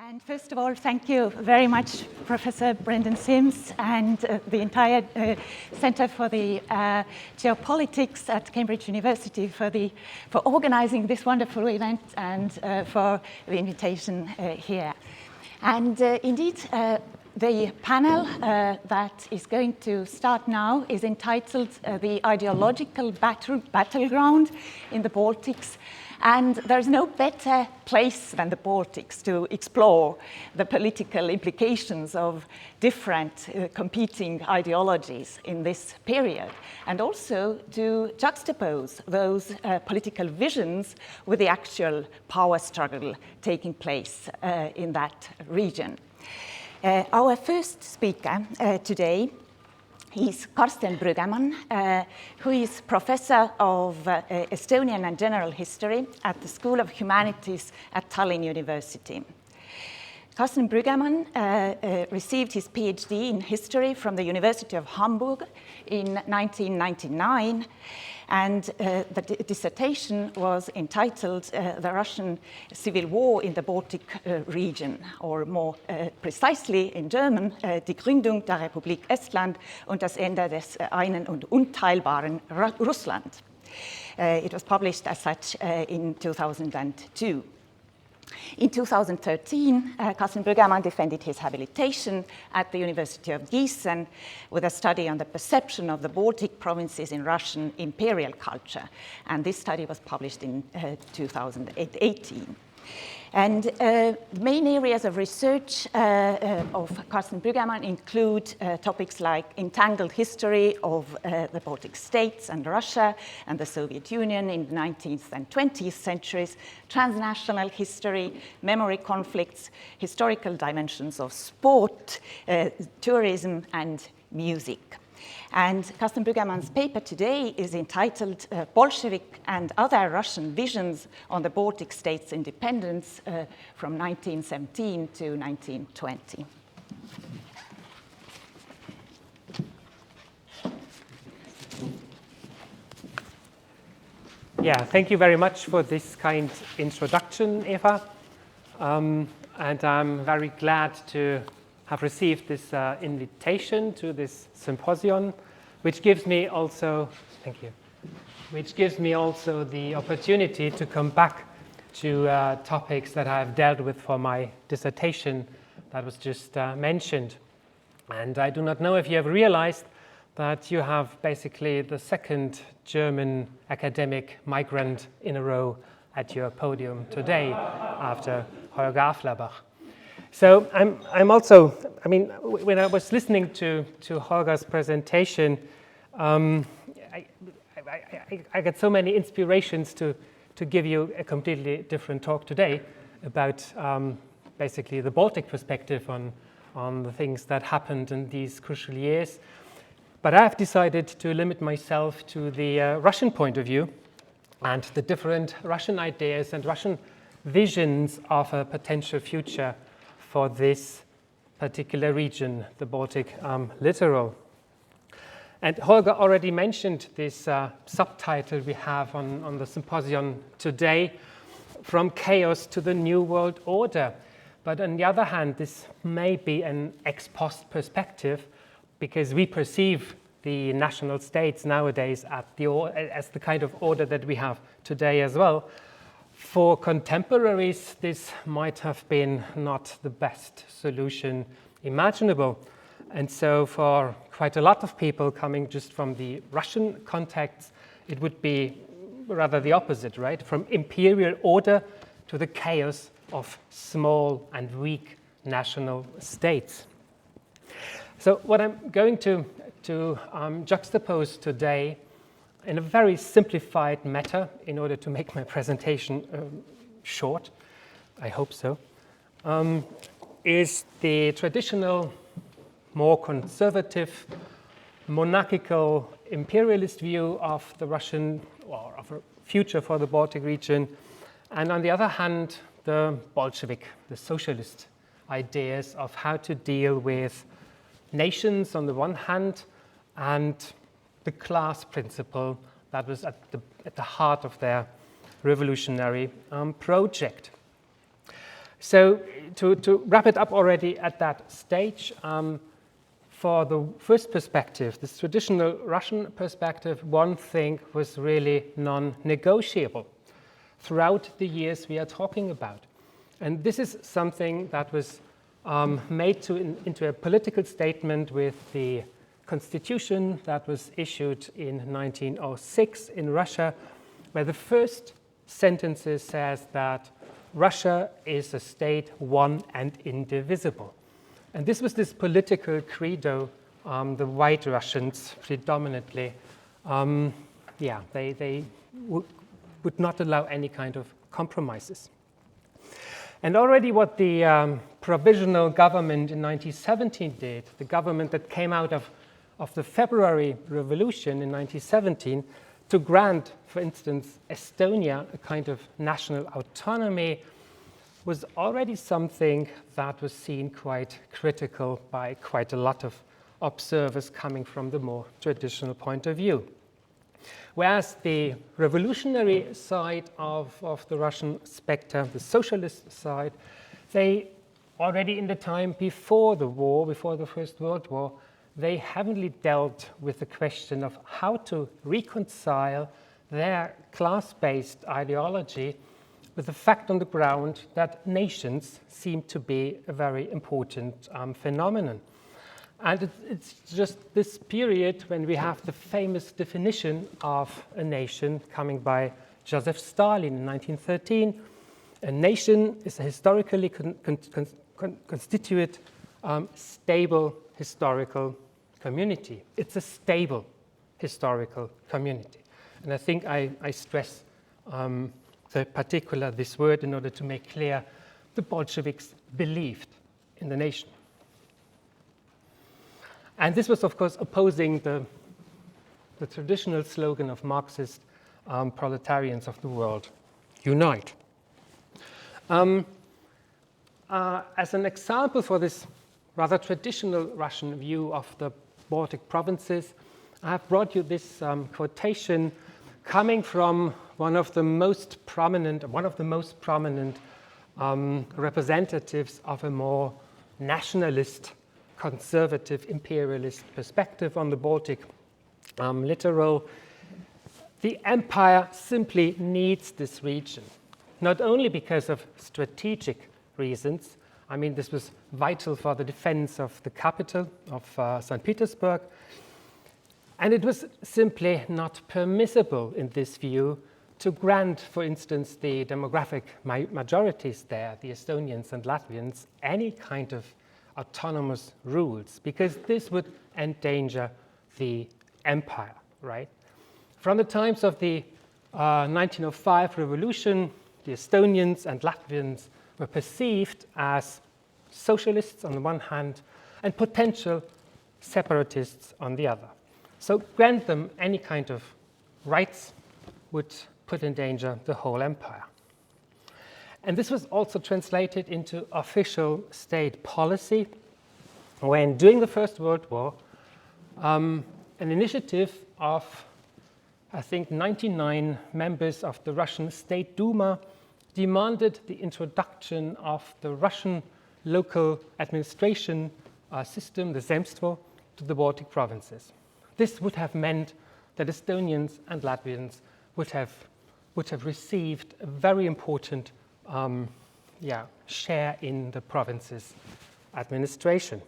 And first of all, thank you very much, Professor Brendan Sims and the entire Center for the Geopolitics at Cambridge University for organizing this wonderful event and for the invitation here. And indeed, the panel that is going to start now is entitled The Ideological Battleground in the Baltics. And there's no better place than the Baltics to explore the political implications of different competing ideologies in this period, and also to juxtapose those political visions with the actual power struggle taking place in that region. Our first speaker today is Karsten Brüggemann, who is professor of Estonian and General History at the School of Humanities at Tallinn University. Karsten Brüggemann received his PhD in history from the University of Hamburg in 1999, and the dissertation was entitled The Russian Civil War in the Baltic region, or more precisely in German, Die Gründung der Republik Estland und das Ende des einen und unteilbaren Russland. It was published as such in 2002. In 2013, Karsten Brüggemann defended his habilitation at the University of Gießen with a study on the perception of the Baltic provinces in Russian imperial culture. And this study was published in 2018. And main areas of research of Karsten Brüggemann include topics like entangled history of the Baltic states and Russia and the Soviet Union in the 19th and 20th centuries, transnational history, memory conflicts, historical dimensions of sport, tourism, and music. And Karsten Brüggemann's paper today is entitled Bolshevik and Other Russian Visions on the Baltic States' Independence from 1917 to 1920. Yeah, thank you very much for this kind introduction, Eva. And I'm very glad to have received this invitation to this symposium, which gives me also, thank you, which gives me also the opportunity to come back to topics that I've dealt with for my dissertation that was just mentioned. And I do not know if you have realized that you have basically the second German academic migrant in a row at your podium today after Holger Afflerbach. So I'm also, I mean, when I was listening to Holger's presentation, I got so many inspirations to give you a completely different talk today about basically the Baltic perspective on the things that happened in these crucial years. But I've decided to limit myself to the Russian point of view and the different Russian ideas and Russian visions of a potential future for this particular region, the Baltic littoral. And Holger already mentioned this subtitle we have on the symposium today, From Chaos to the New World Order. But on the other hand, this may be an ex post perspective because we perceive the national states nowadays as the kind of order that we have today as well. For contemporaries, this might have been not the best solution imaginable. And so for quite a lot of people coming just from the Russian context, it would be rather the opposite, right? From imperial order to the chaos of small and weak national states. So what I'm going to juxtapose today in a very simplified matter, in order to make my presentation short, I hope so, is the traditional, more conservative, monarchical, imperialist view of the Russian, or of a future for the Baltic region, and on the other hand, the Bolshevik, the socialist ideas of how to deal with nations on the one hand, and the class principle that was at the heart of their revolutionary project. So to wrap it up already at that stage, for the first perspective, this traditional Russian perspective, one thing was really non-negotiable throughout the years we are talking about. And this is something that was made into a political statement with the constitution that was issued in 1906 in Russia, where the first sentences says that Russia is a state one and indivisible. And this was this political credo, the white Russians predominantly, they would not allow any kind of compromises. And already what the provisional government in 1917 did, the government that came out of the February Revolution in 1917, to grant, for instance, Estonia a kind of national autonomy, was already something that was seen quite critical by quite a lot of observers coming from the more traditional point of view. Whereas the revolutionary side of the Russian spectrum, the socialist side, they already in the time before the war, before the First World War, they heavily dealt with the question of how to reconcile their class-based ideology with the fact on the ground that nations seem to be a very important phenomenon. And it's just this period when we have the famous definition of a nation coming by Joseph Stalin in 1913. A nation is a historically constituted, stable historical community. It's a stable historical community. And I think I stress this word in order to make clear the Bolsheviks believed in the nation. And this was, of course, opposing the traditional slogan of Marxist proletarians of the world, unite. As an example for this rather traditional Russian view of the Baltic provinces, I have brought you this quotation coming from one of the most prominent representatives of a more nationalist, conservative, imperialist perspective on the Baltic littoral. The empire simply needs this region, not only because of strategic reasons. I mean, this was vital for the defense of the capital of St. Petersburg. And it was simply not permissible in this view to grant, for instance, the demographic majorities there, the Estonians and Latvians, any kind of autonomous rules, because this would endanger the empire, right? From the times of the 1905 revolution, the Estonians and Latvians were perceived as socialists on the one hand and potential separatists on the other. So grant them any kind of rights would put in danger the whole empire. And this was also translated into official state policy when, during the First World War, an initiative of, I think, 99 members of the Russian State Duma demanded the introduction of the Russian local administration system, the Zemstvo, to the Baltic provinces. This would have meant that Estonians and Latvians would have received a very important share in the province's administration.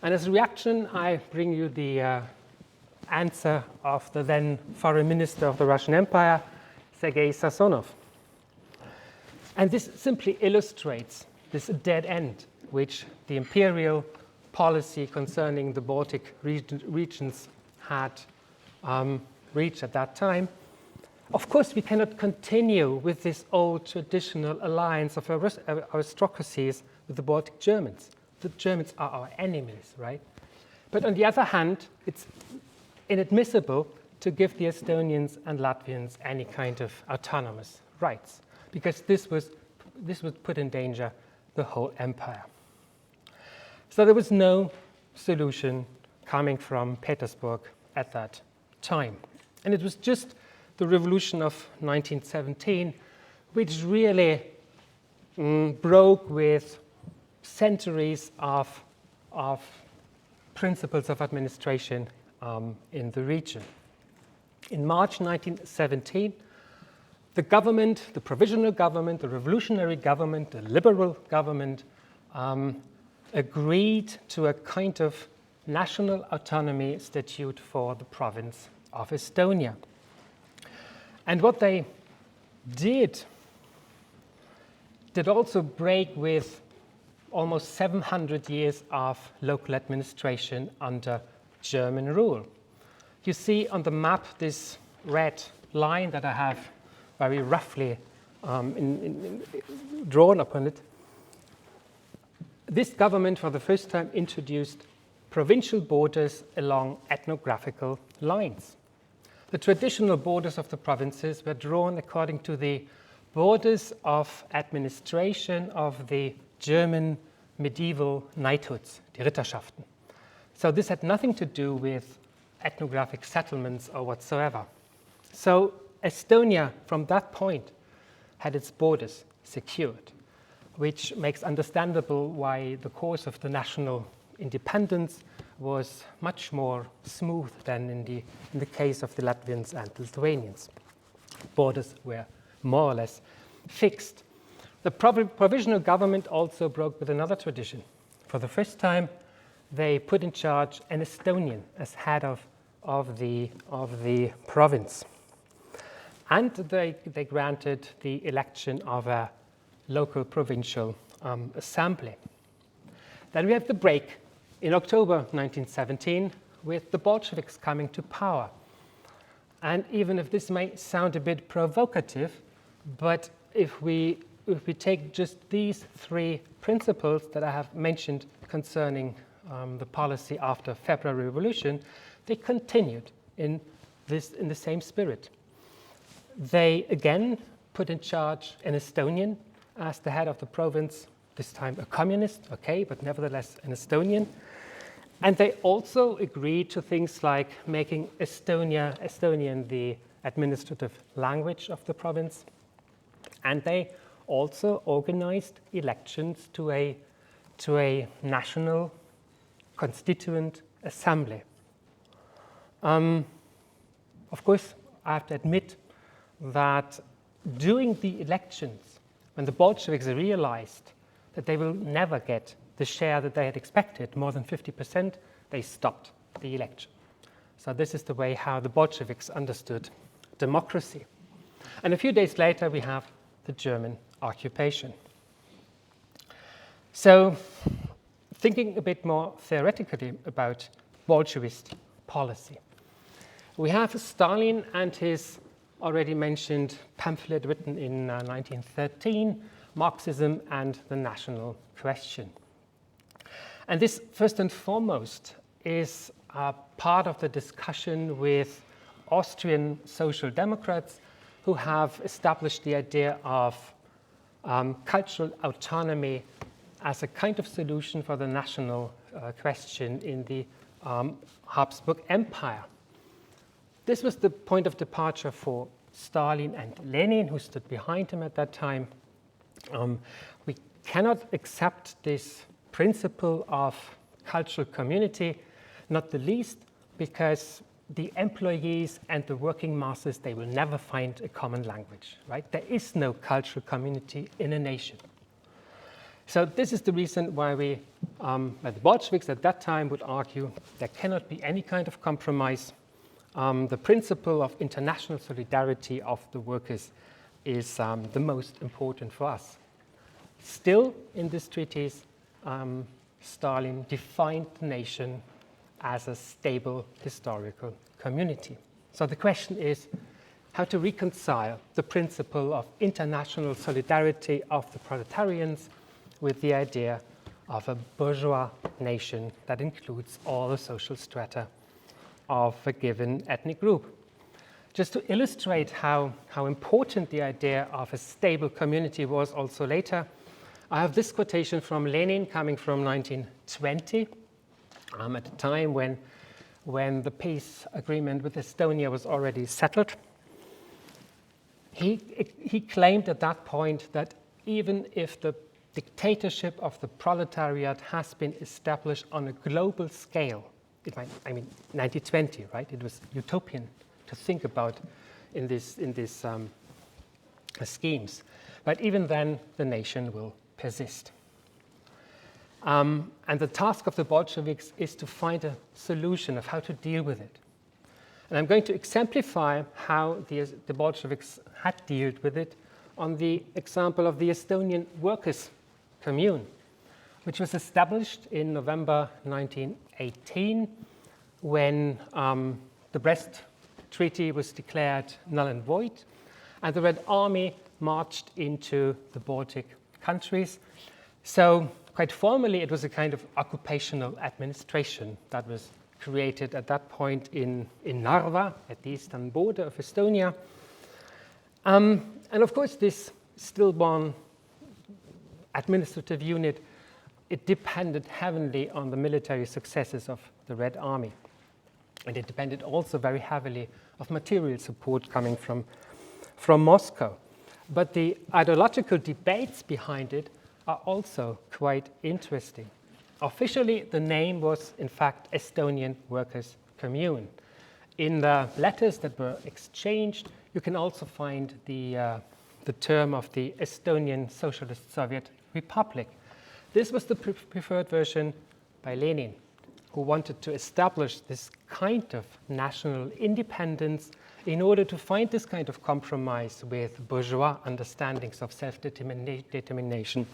And as a reaction, I bring you the answer of the then foreign minister of the Russian Empire, Sergei Sazonov. And this simply illustrates this dead end which the imperial policy concerning the Baltic regions had reached at that time. Of course, we cannot continue with this old traditional alliance of aristocracies with the Baltic Germans. The Germans are our enemies, right? But on the other hand, it's inadmissible to give the Estonians and Latvians any kind of autonomous rights, because this would put in danger the whole empire. So there was no solution coming from Petersburg at that time. And it was just the revolution of 1917 which really broke with centuries of principles of administration in the region. In March 1917, the government, the provisional government, the revolutionary government, the liberal government agreed to a kind of national autonomy statute for the province of Estonia. And what they did also break with almost 700 years of local administration under German rule. You see on the map this red line that I have very roughly drawn upon it. This government for the first time introduced provincial borders along ethnographical lines. The traditional borders of the provinces were drawn according to the borders of administration of the German medieval knighthoods, die Ritterschaften. So this had nothing to do with ethnographic settlements or whatsoever. So Estonia, from that point, had its borders secured, which makes understandable why the course of the national independence was much more smooth than in the case of the Latvians and Lithuanians. Borders were more or less fixed. The provisional government also broke with another tradition. For the first time, they put in charge an Estonian as head of the province. And they granted the election of a local provincial assembly. Then we have the break in October 1917 with the Bolsheviks coming to power. And even if this may sound a bit provocative, but if we take just these three principles that I have mentioned concerning the policy after February Revolution, they continued in the same spirit. They again put in charge an Estonian as the head of the province, this time a communist, okay, but nevertheless an Estonian. And they also agreed to things like making Estonian the administrative language of the province. And they also organized elections to a national constituent assembly. Of course, I have to admit that during the elections, when the Bolsheviks realized that they will never get the share that they had expected, more than 50%, they stopped the election. So this is the way how the Bolsheviks understood democracy. And a few days later, we have the German occupation. So thinking a bit more theoretically about Bolshevist policy, we have Stalin and his already mentioned pamphlet written in 1913, Marxism and the National Question. And this, first and foremost, is part of the discussion with Austrian social democrats who have established the idea of cultural autonomy as a kind of solution for the national question in the Habsburg Empire. This was the point of departure for Stalin and Lenin, who stood behind him at that time. We cannot accept this principle of cultural community, not the least because the employees and the working masses, they will never find a common language, right? There is no cultural community in a nation. So this is the reason why the Bolsheviks at that time would argue there cannot be any kind of compromise. The principle of international solidarity of the workers is the most important for us. Still, in this treatise, Stalin defined the nation as a stable historical community. So the question is how to reconcile the principle of international solidarity of the proletarians with the idea of a bourgeois nation that includes all the social strata of a given ethnic group. Just to illustrate how important the idea of a stable community was also later, I have this quotation from Lenin coming from 1920, at a time when the peace agreement with Estonia was already settled. He claimed at that point that even if the dictatorship of the proletariat has been established on a global scale. It might, 1920, right? It was utopian to think about in these schemes. But even then, the nation will persist. And the task of the Bolsheviks is to find a solution of how to deal with it. And I'm going to exemplify how the Bolsheviks had dealt with it on the example of the Estonian workers' commune, which was established in November 1918 when the Brest Treaty was declared null and void, and the Red Army marched into the Baltic countries. So quite formally, it was a kind of occupational administration that was created at that point in Narva, at the eastern border of Estonia. And of course, this stillborn administrative unit, it depended heavily on the military successes of the Red Army. And it depended also very heavily of material support coming from Moscow. But the ideological debates behind it are also quite interesting. Officially, the name was, in fact, Estonian Workers' Commune. In the letters that were exchanged, you can also find the term of the Estonian Socialist Soviet Republic. This was the preferred version by Lenin, who wanted to establish this kind of national independence in order to find this kind of compromise with bourgeois understandings of self-determination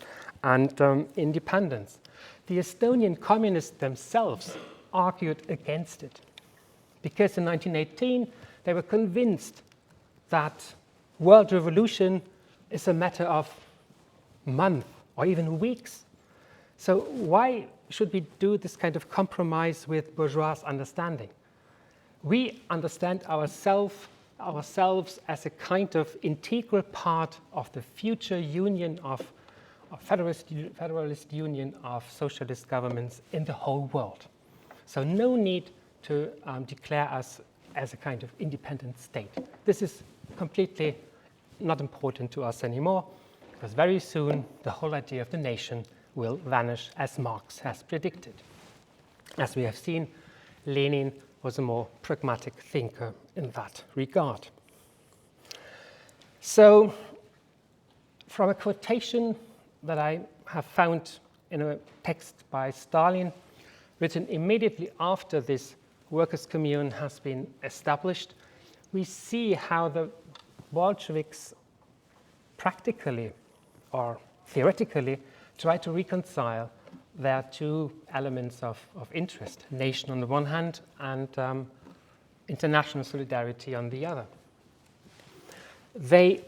and independence. The Estonian communists themselves argued against it, because in 1918 they were convinced that world revolution is a matter of months or even weeks. So why should we do this kind of compromise with bourgeois understanding? We understand ourselves as a kind of integral part of the future union of federalist union of socialist governments in the whole world. So no need to declare us as a kind of independent state. This is completely not important to us anymore, because very soon the whole idea of the nation will vanish, as Marx has predicted. As we have seen, Lenin was a more pragmatic thinker in that regard. So, from a quotation that I have found in a text by Stalin, written immediately after this workers' commune has been established, we see how the Bolsheviks practically or theoretically try to reconcile their two elements of interest, nation on the one hand and international solidarity on the other. They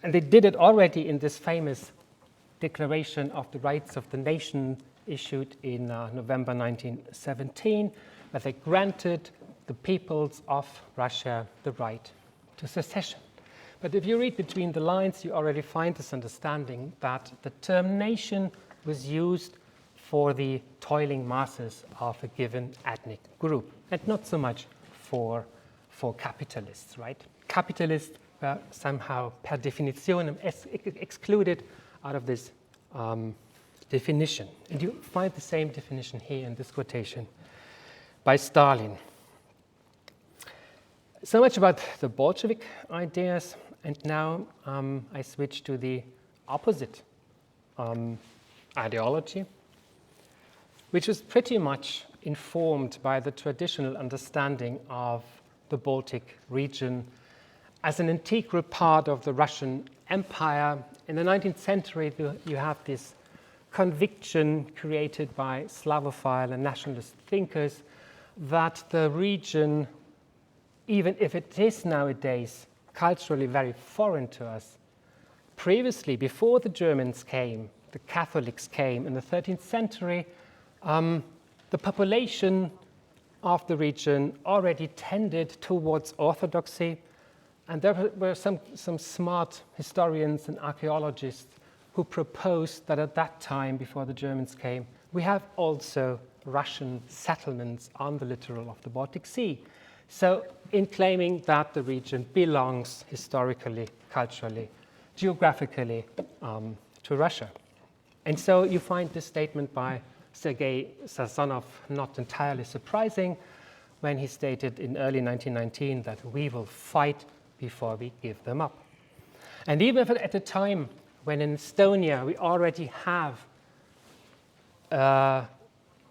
did it already in this famous Declaration of the Rights of the Nation issued in November 1917, where they granted the peoples of Russia the right to secession. But if you read between the lines, you already find this understanding that the term nation was used for the toiling masses of a given ethnic group, and not so much for capitalists, right? Capitalists were somehow per definitionem excluded out of this definition. And you find the same definition here in this quotation by Stalin. So much about the Bolshevik ideas, and now I switch to the opposite ideology, which was pretty much informed by the traditional understanding of the Baltic region as an integral part of the Russian Empire. In the 19th century, you have this conviction created by Slavophile and nationalist thinkers that the region, even if it is nowadays culturally very foreign to us, previously, before the Germans came, the Catholics came in the 13th century, the population of the region already tended towards orthodoxy, and there were some smart historians and archaeologists who proposed that at that time, before the Germans came, we have also Russian settlements on the littoral of the Baltic Sea. So in claiming that the region belongs historically, culturally geographically to Russia. And so you find this statement by Sergei Sazonov not entirely surprising when he stated in early 1919 that we will fight before we give them up. And even if at a time when in Estonia we already have a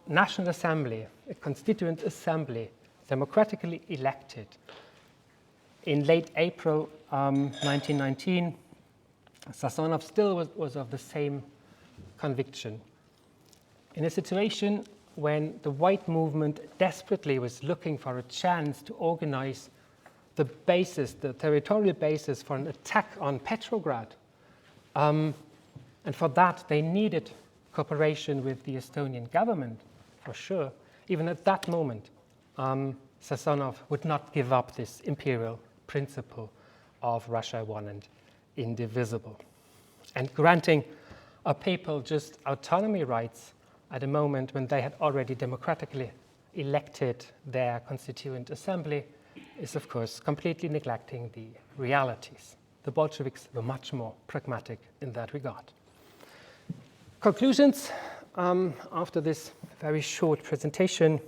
national assembly, a constituent assembly, democratically elected, in late April 1919, Sazonov still was of the same conviction. In a situation when the white movement desperately was looking for a chance to organize the basis, the territorial basis for an attack on Petrograd, and for that they needed cooperation with the Estonian government, for sure. Even at that moment, Sazonov would not give up this imperial principle of Russia one and indivisible. And granting a people just autonomy rights at a moment when they had already democratically elected their constituent assembly is, of course, completely neglecting the realities. The Bolsheviks were much more pragmatic in that regard. Conclusions after this very short presentation.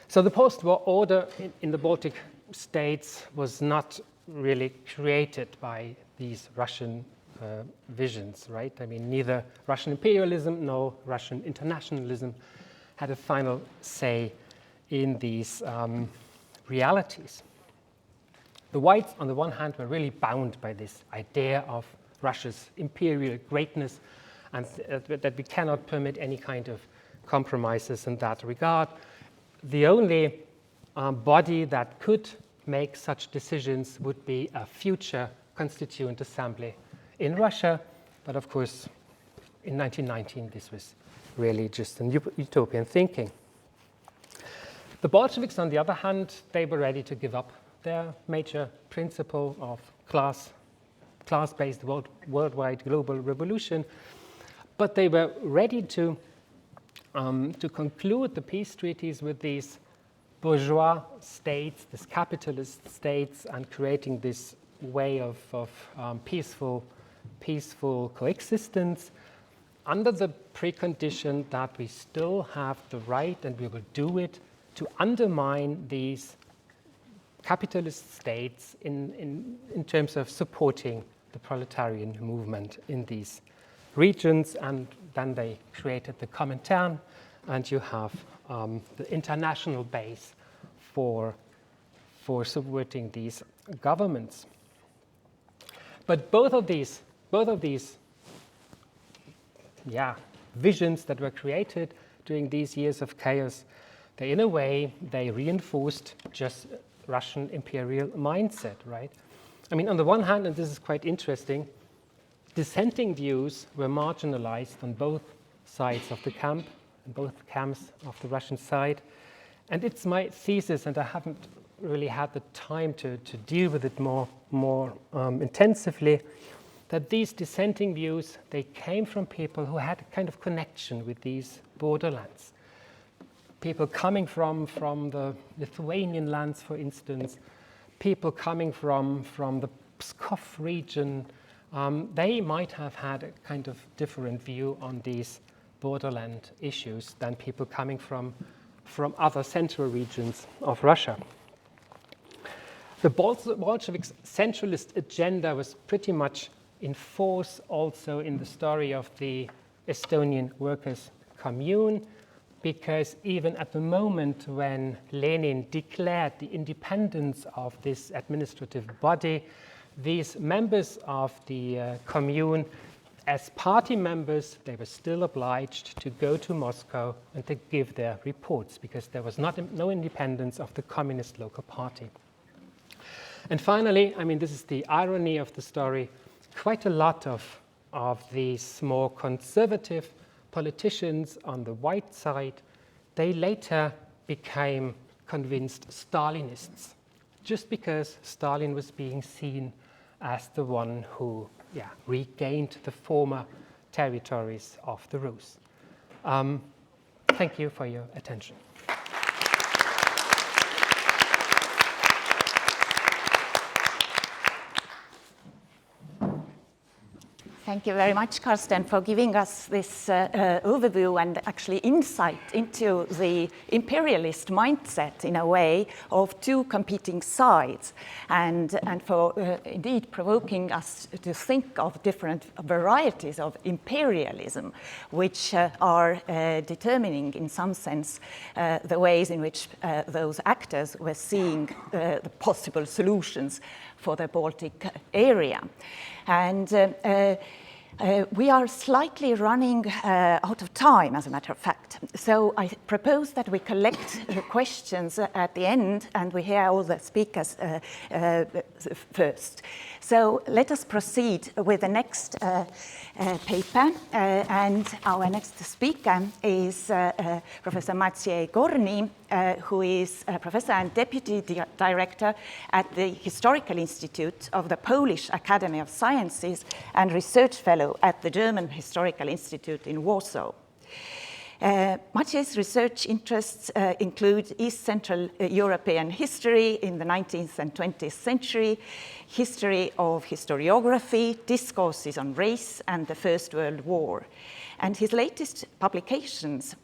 So the post-war order in the Baltic states was not really created by these Russian visions, right? I mean, neither Russian imperialism nor Russian internationalism had a final say in these realities. The whites, on the one hand, were really bound by this idea of Russia's imperial greatness and that we cannot permit any kind of compromises in that regard. The only body that could make such decisions would be a future constituent assembly in Russia, but of course, in 1919, this was really just an utopian thinking. The Bolsheviks, on the other hand, they were ready to give up their major principle of class-based worldwide global revolution, but they were ready to conclude the peace treaties with these bourgeois states, these capitalist states, and creating this way of peaceful coexistence under the precondition that we still have the right, and we will do it, to undermine these capitalist states in terms of supporting the proletarian movement in these regions. And then they created the Comintern, and you have the international base for subverting these governments. But both of these visions that were created during these years of chaos, they, in a way, they reinforced just Russian imperial mindset, right? I mean, on the one hand, and this is quite interesting, dissenting views were marginalized on both sides of the camp, in both camps of the Russian side. And it's my thesis, and I haven't really had the time to deal with it more intensively, that these dissenting views, they came from people who had a kind of connection with these borderlands. People coming from the Lithuanian lands, for instance, people coming from the Pskov region, they might have had a kind of different view on these borderland issues than people coming from other central regions of Russia. The Bolsheviks' centralist agenda was pretty much in force also in the story of the Estonian workers' commune, because even at the moment when Lenin declared the independence of this administrative body, these members of the commune, as party members, they were still obliged to go to Moscow and to give their reports, because there was no independence of the communist local party. And finally, I mean, this is the irony of the story, quite a lot of these more conservative politicians on the white side, they later became convinced Stalinists, just because Stalin was being seen as the one who regained the former territories of the Rus. Thank you for your attention. Thank you very much, Karsten, for giving us this overview and actually insight into the imperialist mindset, in a way, of two competing sides, and for indeed provoking us to think of different varieties of imperialism, which are determining, in some sense, the ways in which those actors were seeing the possible solutions for the Baltic area. And we are slightly running out of time, as a matter of fact. So I propose that we collect questions at the end and we hear all the speakers first. So let us proceed with the next paper. And our next speaker is Professor Maciej Gorny, who is a professor and deputy director at the Historical Institute of the Polish Academy of Sciences and research fellow at the German Historical Institute in Warsaw. Maciej's research interests include East Central European history in the 19th and 20th century, history of historiography, discourses on race, and the First World War. And his latest publications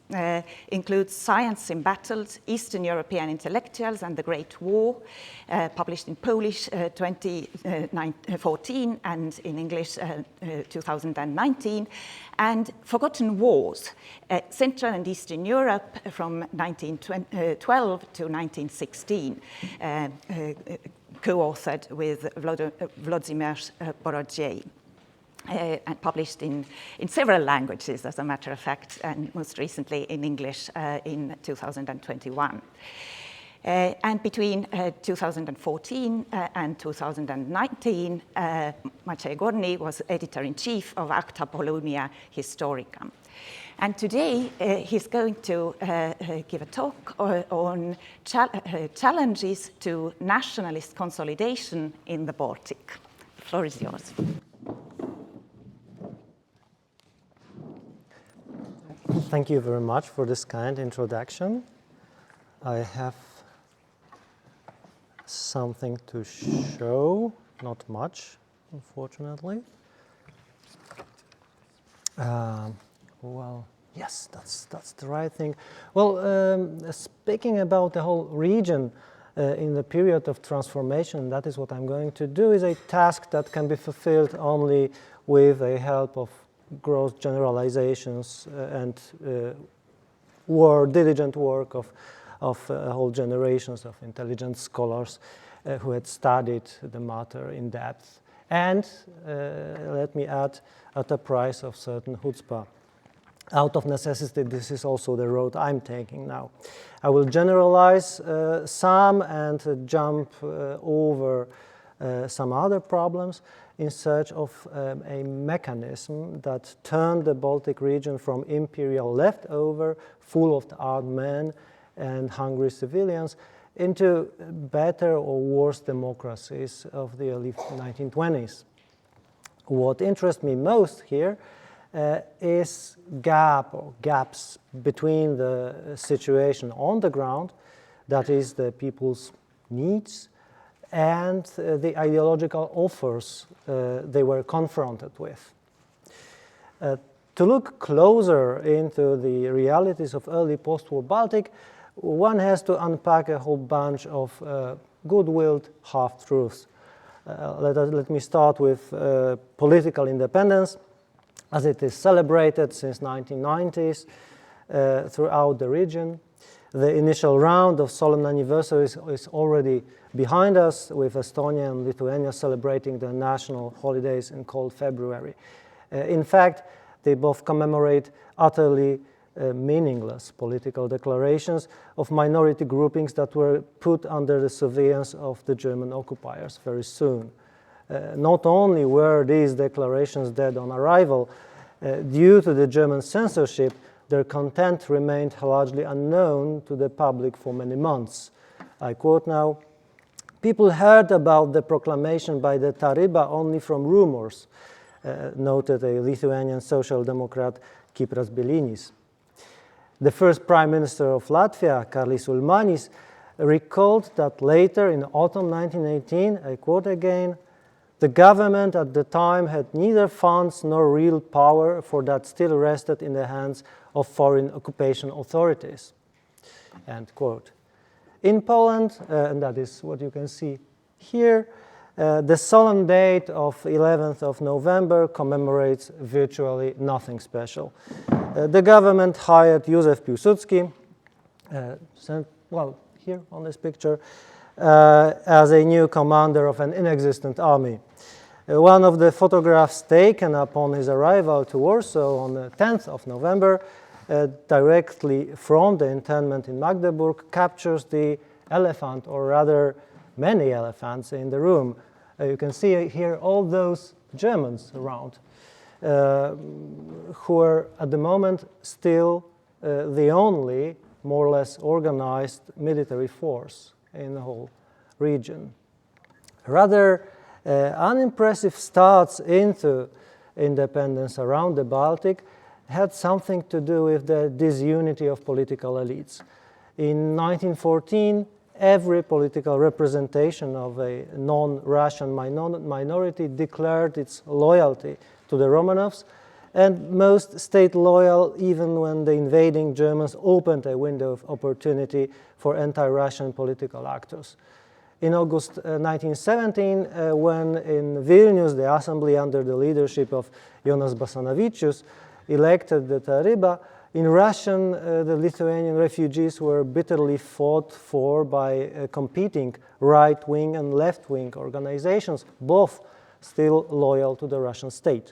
include Science in Battles, Eastern European Intellectuals and the Great War, published in Polish 2014 and in English 2019, and Forgotten Wars, Central and Eastern Europe from 1912 to 1916, co-authored with Włodzimierz Borodziej. And published in several languages, as a matter of fact, and most recently in English in 2021. And between 2014 and 2019, Maciej Gorny was editor-in-chief of Acta Polonia Historica. And today, he's going to give a talk on challenges to nationalist consolidation in the Baltic. The floor is yours. Thank you very much for this kind introduction. I have something to show, not much, unfortunately. Well, yes, that's the right thing. Well, speaking about the whole region in the period of transformation, that is what I'm going to do, is a task that can be fulfilled only with the help of gross generalizations and diligent work of whole generations of intelligent scholars who had studied the matter in depth. And let me add, at the price of certain chutzpah. Out of necessity, this is also the road I'm taking now. I will generalize some and jump over some other problems in search of a mechanism that turned the Baltic region from imperial leftover, full of armed men and hungry civilians, into better or worse democracies of the early 1920s. What interests me most here is gaps between the situation on the ground, that is the people's needs, and the ideological offers they were confronted with. To look closer into the realities of early post-war Baltic, one has to unpack a whole bunch of good-willed half-truths. Let me start with political independence, as it is celebrated since 1990s throughout the region. The initial round of solemn anniversaries is already behind us, with Estonia and Lithuania celebrating their national holidays in cold February. In fact, they both commemorate utterly meaningless political declarations of minority groupings that were put under the surveillance of the German occupiers very soon. Not only were these declarations dead on arrival, due to the German censorship, their content remained largely unknown to the public for many months. I quote now, "People heard about the proclamation by the Taryba only from rumors," noted a Lithuanian social democrat, Kipras Bielinis. The first Prime Minister of Latvia, Karlis Ulmanis, recalled that later in autumn 1918, I quote again, The government at the time had neither funds nor real power, for that still rested in the hands of foreign occupation authorities. End quote. In Poland, and that is what you can see here, the solemn date of 11th of November commemorates virtually nothing special. The government hired Józef Piłsudski, well, here on this picture, as a new commander of an inexistent army. One of the photographs taken upon his arrival to Warsaw on the 10th of November, directly from the internment in Magdeburg, captures the elephant, or rather many elephants in the room. You can see here all those Germans around, who are at the moment still the only more or less organized military force in the whole region. Rather unimpressive starts into independence around the Baltic had something to do with the disunity of political elites. In 1914, every political representation of a non-Russian minority declared its loyalty to the Romanovs, and most stayed loyal even when the invading Germans opened a window of opportunity for anti-Russian political actors. In August 1917, when in Vilnius the assembly under the leadership of Jonas Basanavičius elected the Taryba, in Russian the Lithuanian refugees were bitterly fought for by competing right-wing and left-wing organizations, both still loyal to the Russian state.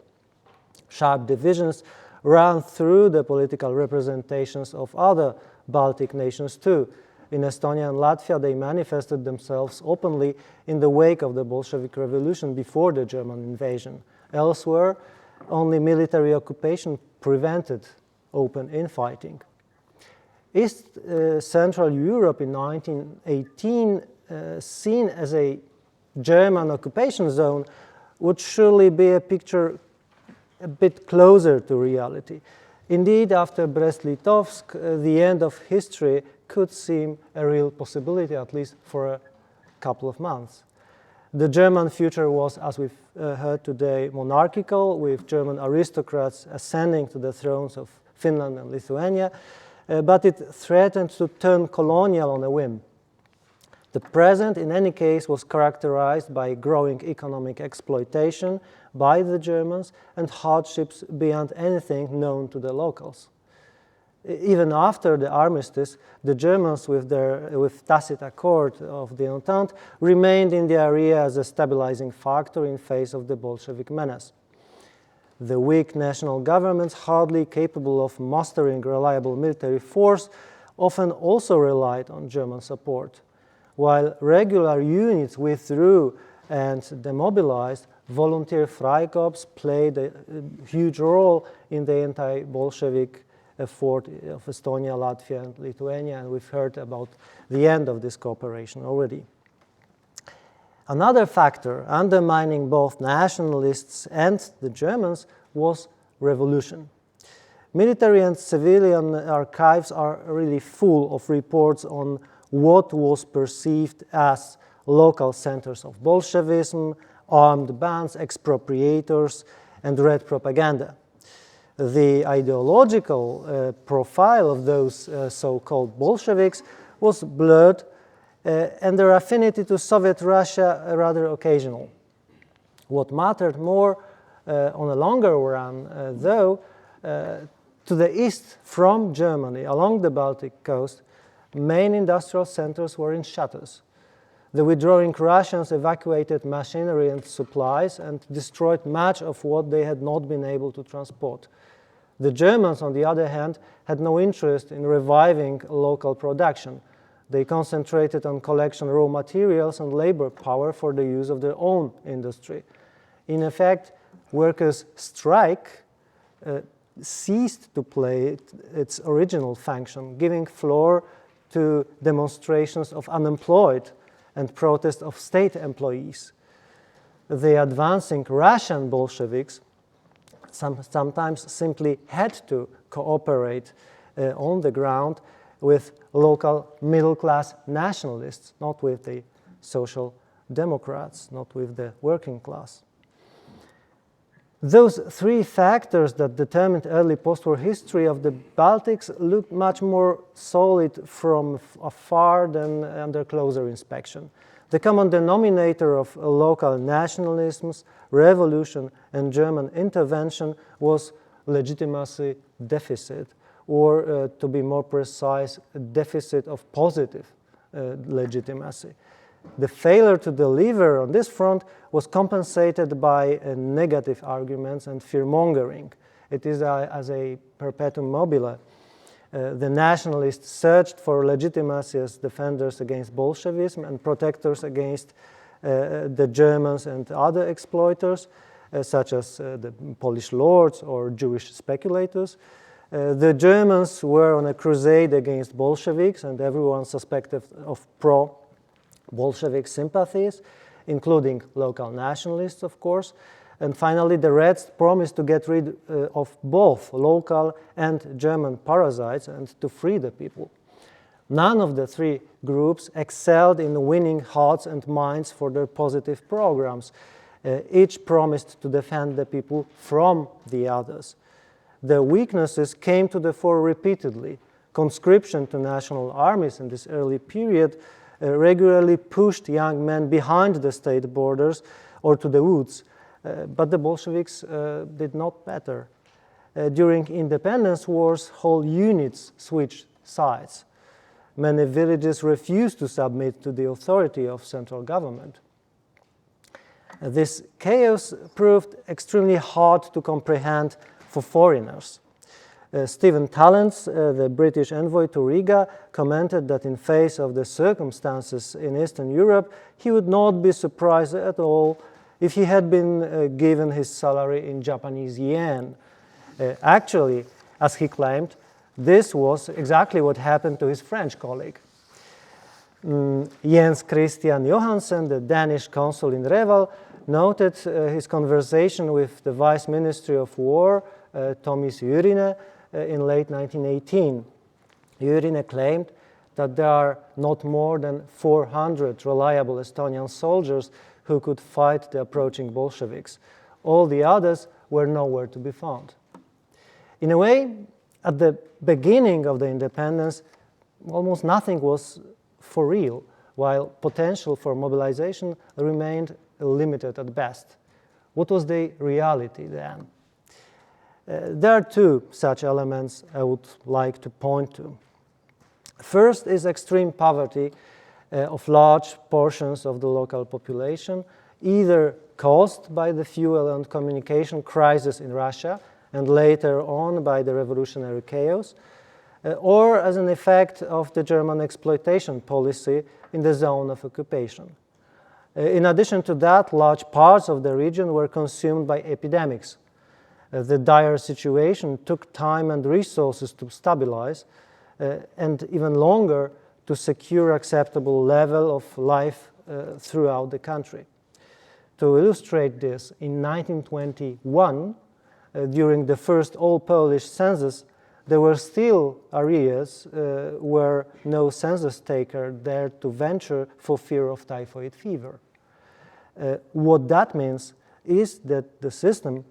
Sharp divisions ran through the political representations of other Baltic nations too. In Estonia and Latvia, they manifested themselves openly in the wake of the Bolshevik Revolution before the German invasion. Elsewhere, only military occupation prevented open infighting. East Central Europe in 1918, seen as a German occupation zone, would surely be a picture a bit closer to reality. Indeed, after Brest-Litovsk, the end of history could seem a real possibility, at least for a couple of months. The German future was, as we've heard today, monarchical, with German aristocrats ascending to the thrones of Finland and Lithuania, but it threatened to turn colonial on a whim. The present, in any case, was characterized by growing economic exploitation by the Germans and hardships beyond anything known to the locals. Even after the armistice, the Germans, with tacit accord of the Entente, remained in the area as a stabilizing factor in face of the Bolshevik menace. The weak national governments, hardly capable of mustering reliable military force, often also relied on German support. While regular units withdrew and demobilized, volunteer Freikorps played a huge role in the anti-Bolshevik effort of Estonia, Latvia, and Lithuania, and we've heard about the end of this cooperation already. Another factor undermining both nationalists and the Germans was revolution. Military and civilian archives are really full of reports on what was perceived as local centers of Bolshevism, armed bands, expropriators, and red propaganda. The ideological profile of those so-called Bolsheviks was blurred, and their affinity to Soviet Russia rather occasional. What mattered more on a longer run, though, to the east from Germany, along the Baltic coast, main industrial centers were in shutters. The withdrawing Russians evacuated machinery and supplies and destroyed much of what they had not been able to transport. The Germans, on the other hand, had no interest in reviving local production. They concentrated on collection raw materials and labor power for the use of their own industry. In effect, workers' strike ceased to play its original function, giving floor to demonstrations of unemployed and protest of state employees. The advancing Russian Bolsheviks sometimes simply had to cooperate on the ground with local middle-class nationalists, not with the social democrats, not with the working class. Those three factors that determined early post-war history of the Baltics looked much more solid from afar than under closer inspection. The common denominator of local nationalisms, revolution, and German intervention was legitimacy deficit, or to be more precise, a deficit of positive legitimacy. The failure to deliver on this front was compensated by negative arguments and fear-mongering. It is as a perpetuum mobile. The nationalists searched for legitimacy as defenders against Bolshevism and protectors against the Germans and other exploiters, such as the Polish lords or Jewish speculators. The Germans were on a crusade against Bolsheviks, and everyone suspected of pro-Bolshevik sympathies, including local nationalists, of course. And finally, the Reds promised to get rid of both local and German parasites and to free the people. None of the three groups excelled in winning hearts and minds for their positive programs. Each promised to defend the people from the others. Their weaknesses came to the fore repeatedly. Conscription to national armies in this early period regularly pushed young men behind the state borders or to the woods. But the Bolsheviks did not better. During independence wars, whole units switched sides. Many villages refused to submit to the authority of central government. This chaos proved extremely hard to comprehend for foreigners. Stephen Tallents, the British envoy to Riga, commented that in face of the circumstances in Eastern Europe, he would not be surprised at all if he had been given his salary in Japanese yen. Actually, as he claimed, this was exactly what happened to his French colleague. Jens Christian Johansen, the Danish consul in Reval, noted his conversation with the Vice Ministry of War, Tomis Jyrine, in late 1918. Jyrine claimed that there are not more than 400 reliable Estonian soldiers who could fight the approaching Bolsheviks. All the others were nowhere to be found. In a way, at the beginning of the independence, almost nothing was for real, while potential for mobilization remained limited at best. What was the reality then? There are two such elements I would like to point to. First is extreme poverty of large portions of the local population, either caused by the fuel and communication crisis in Russia and later on by the revolutionary chaos, or as an effect of the German exploitation policy in the zone of occupation. In addition to that, large parts of the region were consumed by epidemics. The dire situation took time and resources to stabilize, and even longer to secure acceptable level of life throughout the country. To illustrate this, in 1921, during the first all-Polish census, there were still areas where no census taker dared to venture for fear of typhoid fever. What that means is that the system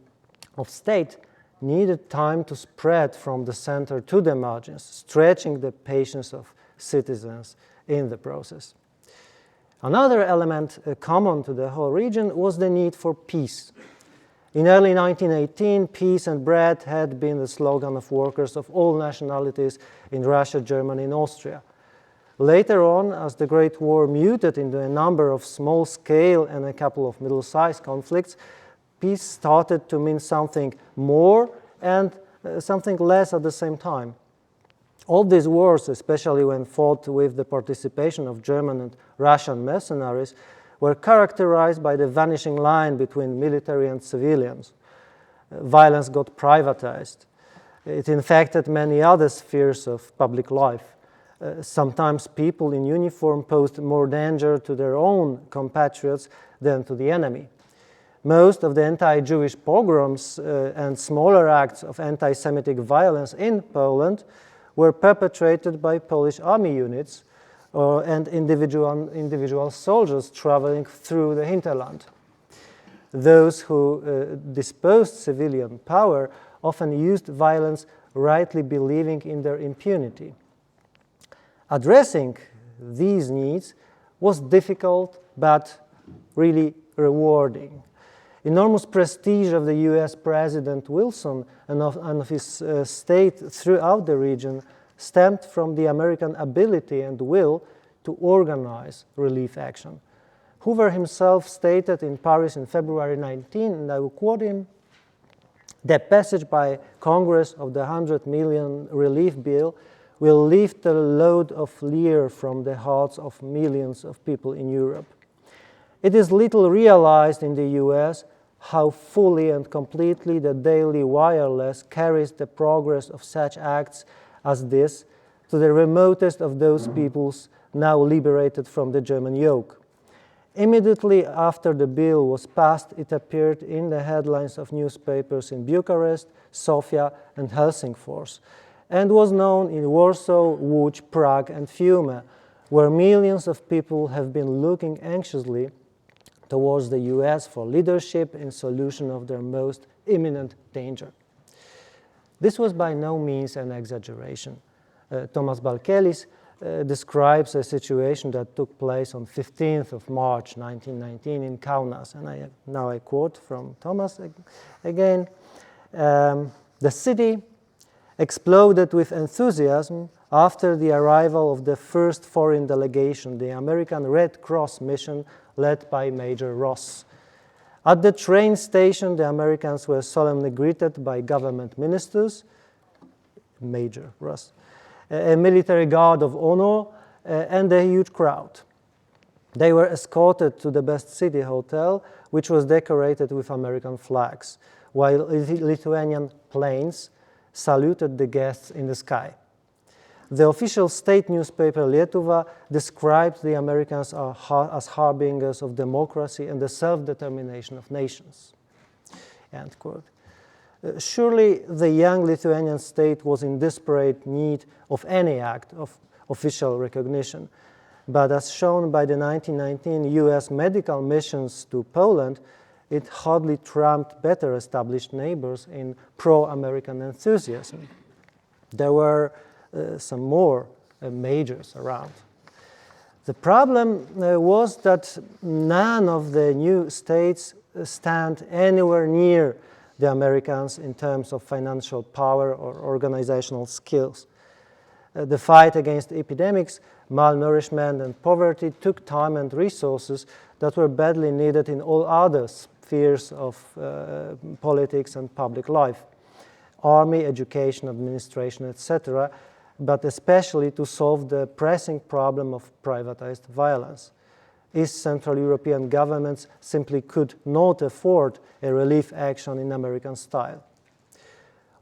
of state needed time to spread from the center to the margins, stretching the patience of citizens in the process. Another element common to the whole region was the need for peace. In early 1918, peace and bread had been the slogan of workers of all nationalities in Russia, Germany, and Austria. Later on, as the Great War muted into a number of small-scale and a couple of middle-sized conflicts, peace started to mean something more and something less at the same time. All these wars, especially when fought with the participation of German and Russian mercenaries, were characterized by the vanishing line between military and civilians. Violence got privatized. It infected many other spheres of public life. Sometimes people in uniform posed more danger to their own compatriots than to the enemy. Most of the anti-Jewish pogroms and smaller acts of anti-Semitic violence in Poland were perpetrated by Polish army units, and individual soldiers traveling through the hinterland. Those who disposed civilian power often used violence, rightly believing in their impunity. Addressing these needs was difficult but really rewarding. Enormous prestige of the US President Wilson and of his state throughout the region stemmed from the American ability and will to organize relief action. Hoover himself stated in Paris in February 19, and I will quote him, "The passage by Congress of the 100 million relief bill will lift the load of fear from the hearts of millions of people in Europe. It is little realized in the US how fully and completely the Daily Wireless carries the progress of such acts as this to the remotest of those peoples now liberated from the German yoke. Immediately after the bill was passed, it appeared in the headlines of newspapers in Bucharest, Sofia, and Helsingfors, and was known in Warsaw, Łódź, Prague, and Fiume, where millions of people have been looking anxiously towards the US for leadership in solution of their most imminent danger." This was by no means an exaggeration. Thomas Balkelis describes a situation that took place on 15th of March 1919 in Kaunas, and now I quote from Thomas again. "The city exploded with enthusiasm after the arrival of the first foreign delegation, the American Red Cross mission led by Major Ross. At the train station, the Americans were solemnly greeted by government ministers, Major Ross, a military guard of honor, and a huge crowd. They were escorted to the best city hotel, which was decorated with American flags, while Lithuanian planes saluted the guests in the sky. The official state newspaper Lietuva described the Americans as harbingers of democracy and the self-determination of nations." End quote. Surely the young Lithuanian state was in desperate need of any act of official recognition. But as shown by the 1919 US medical missions to Poland, it hardly trumped better established neighbors in pro-American enthusiasm. There were some more majors around. The problem was that none of the new states stand anywhere near the Americans in terms of financial power or organizational skills. The fight against epidemics, malnourishment, and poverty took time and resources that were badly needed in all other spheres of politics and public life, army, education, administration, etc., but especially to solve the pressing problem of privatized violence. East Central European governments simply could not afford a relief action in American style.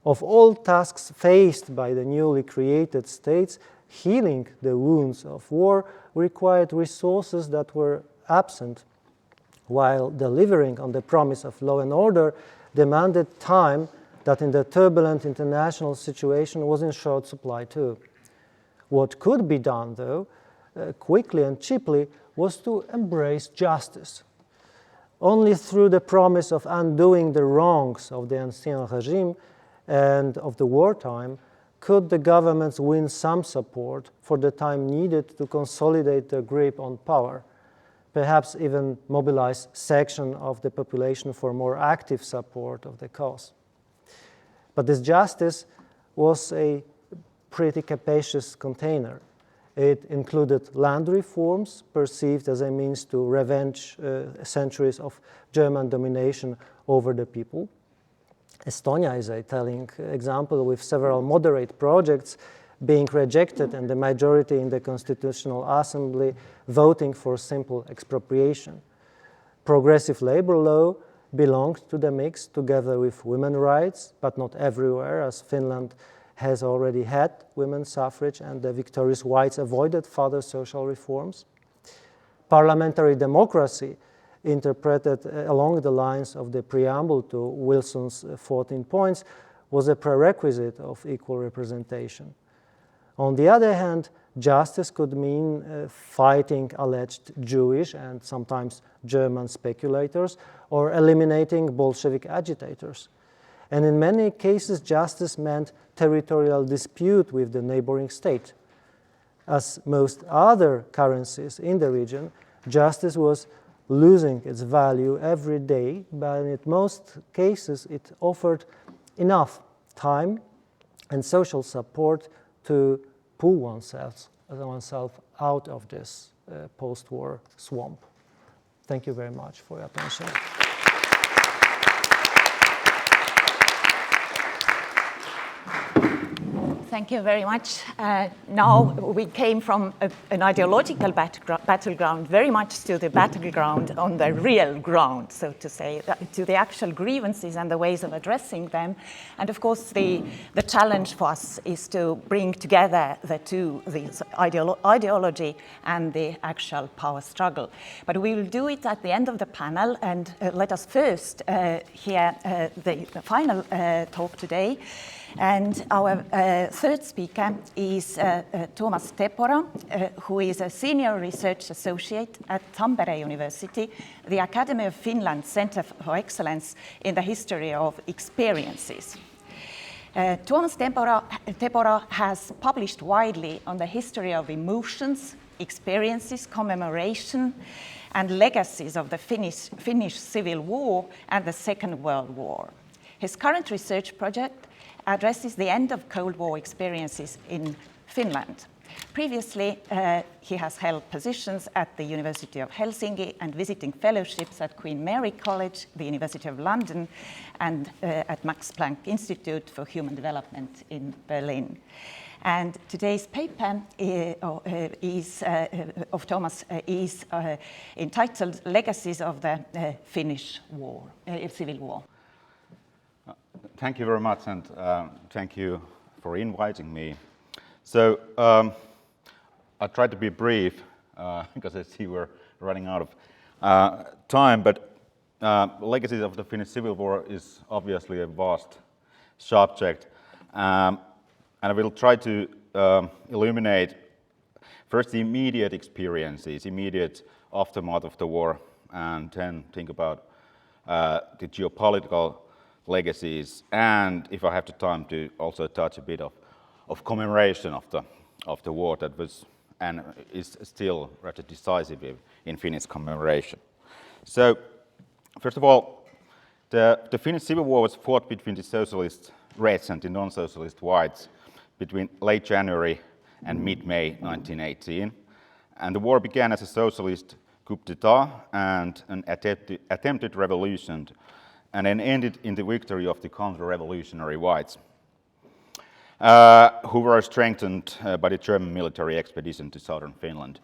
Of all tasks faced by the newly created states, healing the wounds of war required resources that were absent, while delivering on the promise of law and order demanded time that in the turbulent international situation was in short supply too. What could be done, though, quickly and cheaply, was to embrace justice. Only through the promise of undoing the wrongs of the ancien regime and of the wartime could the governments win some support for the time needed to consolidate their grip on power, perhaps even mobilize section of the population for more active support of the cause. But this justice was a pretty capacious container. It included land reforms perceived as a means to revenge centuries of German domination over the people. Estonia is a telling example, with several moderate projects being rejected and the majority in the Constitutional Assembly voting for simple expropriation. Progressive labor law belonged to the mix together with women's rights, but not everywhere, as Finland has already had women's suffrage and the victorious whites avoided further social reforms. Parliamentary democracy, interpreted along the lines of the preamble to Wilson's 14 points, was a prerequisite of equal representation. On the other hand, justice could mean fighting alleged Jewish and sometimes German speculators or eliminating Bolshevik agitators. And in many cases, justice meant territorial dispute with the neighboring state. As most other currencies in the region, justice was losing its value every day, but in most cases it offered enough time and social support to pull oneself out of this post-war swamp. Thank you very much for your attention. Thank you very much. Now we came from an ideological battleground very much to the battleground on the real ground, so to say, to the actual grievances and the ways of addressing them. And of course, the challenge for us is to bring together the two, the ideology and the actual power struggle. But we will do it at the end of the panel, and let us first hear the final talk today. And our third speaker is Tuomas Tepora, who is a senior research associate at Tampere University, the Academy of Finland Center for Excellence in the History of Experiences. Tuomas Tepora has published widely on the history of emotions, experiences, commemoration, and legacies of the Finnish Civil War and the Second World War. His current research project addresses the end of Cold War experiences in Finland. Previously, he has held positions at the University of Helsinki and visiting fellowships at Queen Mary College, the University of London, and at Max Planck Institute for Human Development in Berlin. And today's paper of Tuomas is entitled Legacies of the Finnish War, Civil War. Thank you very much, and thank you for inviting me. So I'll try to be brief because I see we're running out of time, but Legacies of the Finnish Civil War is obviously a vast subject, and I will try to illuminate first the immediate experiences, immediate aftermath of the war, and then think about the geopolitical legacies, and if I have the time to also touch a bit of commemoration of the war that was and is still rather decisive in Finnish commemoration. So, first of all, the Finnish Civil War was fought between the socialist Reds and the non-socialist Whites between late January and mid-May 1918, and the war began as a socialist coup d'etat and an attempted revolution, and then ended in the victory of the counter-revolutionary Whites, who were strengthened by the German military expedition to southern Finland.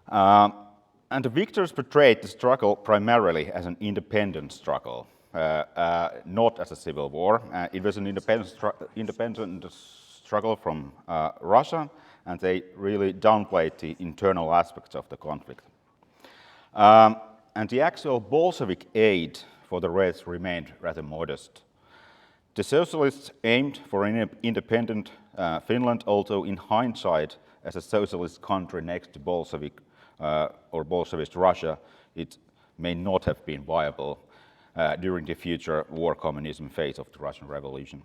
And the victors portrayed the struggle primarily as an independent struggle, not as a civil war. It was an independent struggle from Russia, and they really downplayed the internal aspects of the conflict. And the actual Bolshevik aid for the Reds remained rather modest. The socialists aimed for an independent Finland, although in hindsight, as a socialist country next to Bolshevik or Bolshevist Russia, it may not have been viable during the future war communism phase of the Russian Revolution.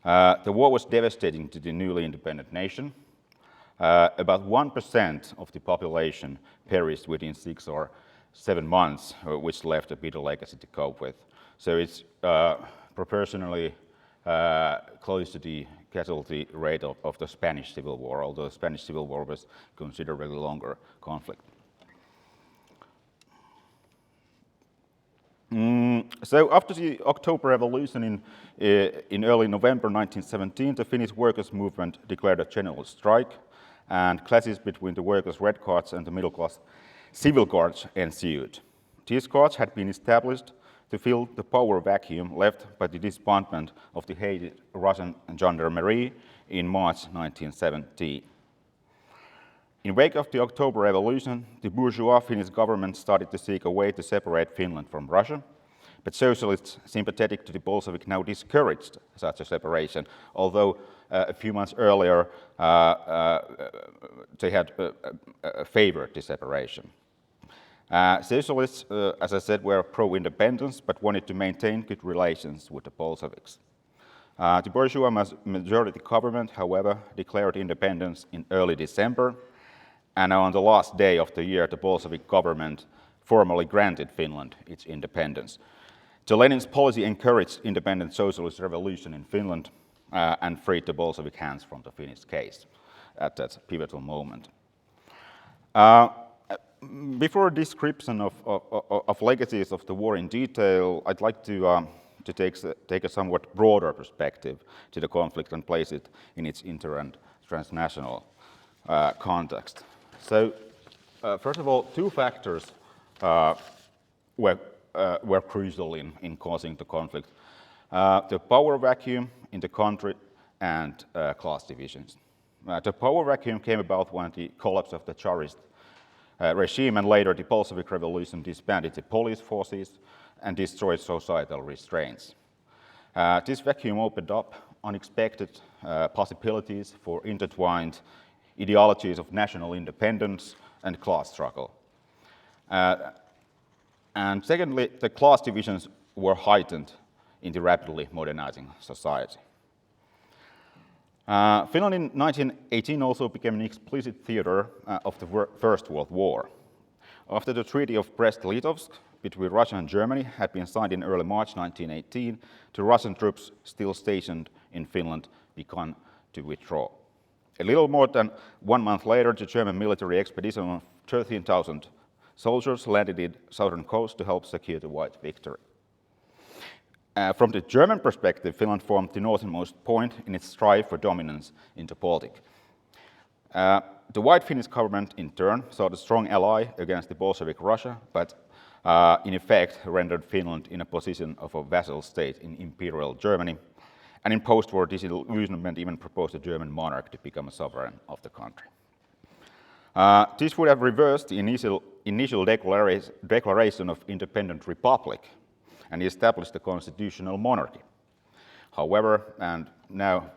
The war was devastating to the newly independent nation. About 1% of the population perished within 6 or 7 months, which left a bitter legacy to cope with. So it's proportionally close to the casualty rate of the Spanish Civil War, although the Spanish Civil War was considerably longer conflict. So after the October Revolution in early November 1917, the Finnish workers' movement declared a general strike, and clashes between the workers' Red Guards and the middle-class Civil Guards ensued. These guards had been established to fill the power vacuum left by the disbandment of the hated Russian gendarmerie in March 1917. In wake of the October Revolution, the bourgeois Finnish government started to seek a way to separate Finland from Russia, but socialists sympathetic to the Bolshevik now discouraged such a separation, although a few months earlier, they had favored the separation. Socialists, as I said, were pro-independence, but wanted to maintain good relations with the Bolsheviks. The bourgeois majority government, however, declared independence in early December, and on the last day of the year, the Bolshevik government formally granted Finland its independence. So Lenin's policy encouraged independent socialist revolution in Finland and freed the Bolshevik hands from the Finnish case at that pivotal moment. Before a description of legacies of the war in detail, I'd like to take a somewhat broader perspective to the conflict and place it in its inter- and transnational context. So, first of all, two factors were crucial in causing the conflict. The power vacuum in the country and class divisions. The power vacuum came about when the collapse of the Tsarist regime and later the Bolshevik Revolution disbanded the police forces and destroyed societal restraints. This vacuum opened up unexpected possibilities for intertwined ideologies of national independence and class struggle. And secondly, the class divisions were heightened in the rapidly modernizing society. Finland in 1918 also became an explicit theater of the First World War. After the Treaty of Brest-Litovsk between Russia and Germany had been signed in early March 1918, the Russian troops still stationed in Finland began to withdraw. A little more than 1 month later, the German military expedition of 13,000 soldiers landed in southern coast to help secure the White victory. From the German perspective, Finland formed the northernmost point in its strive for dominance in the Baltic. The White Finnish government, in turn, sought a strong ally against the Bolshevik Russia, but in effect rendered Finland in a position of a vassal state in Imperial Germany, and in post-war disillusionment even proposed a German monarch to become a sovereign of the country. This would have reversed the initial declaration of independent republic and established a constitutional monarchy. However, and now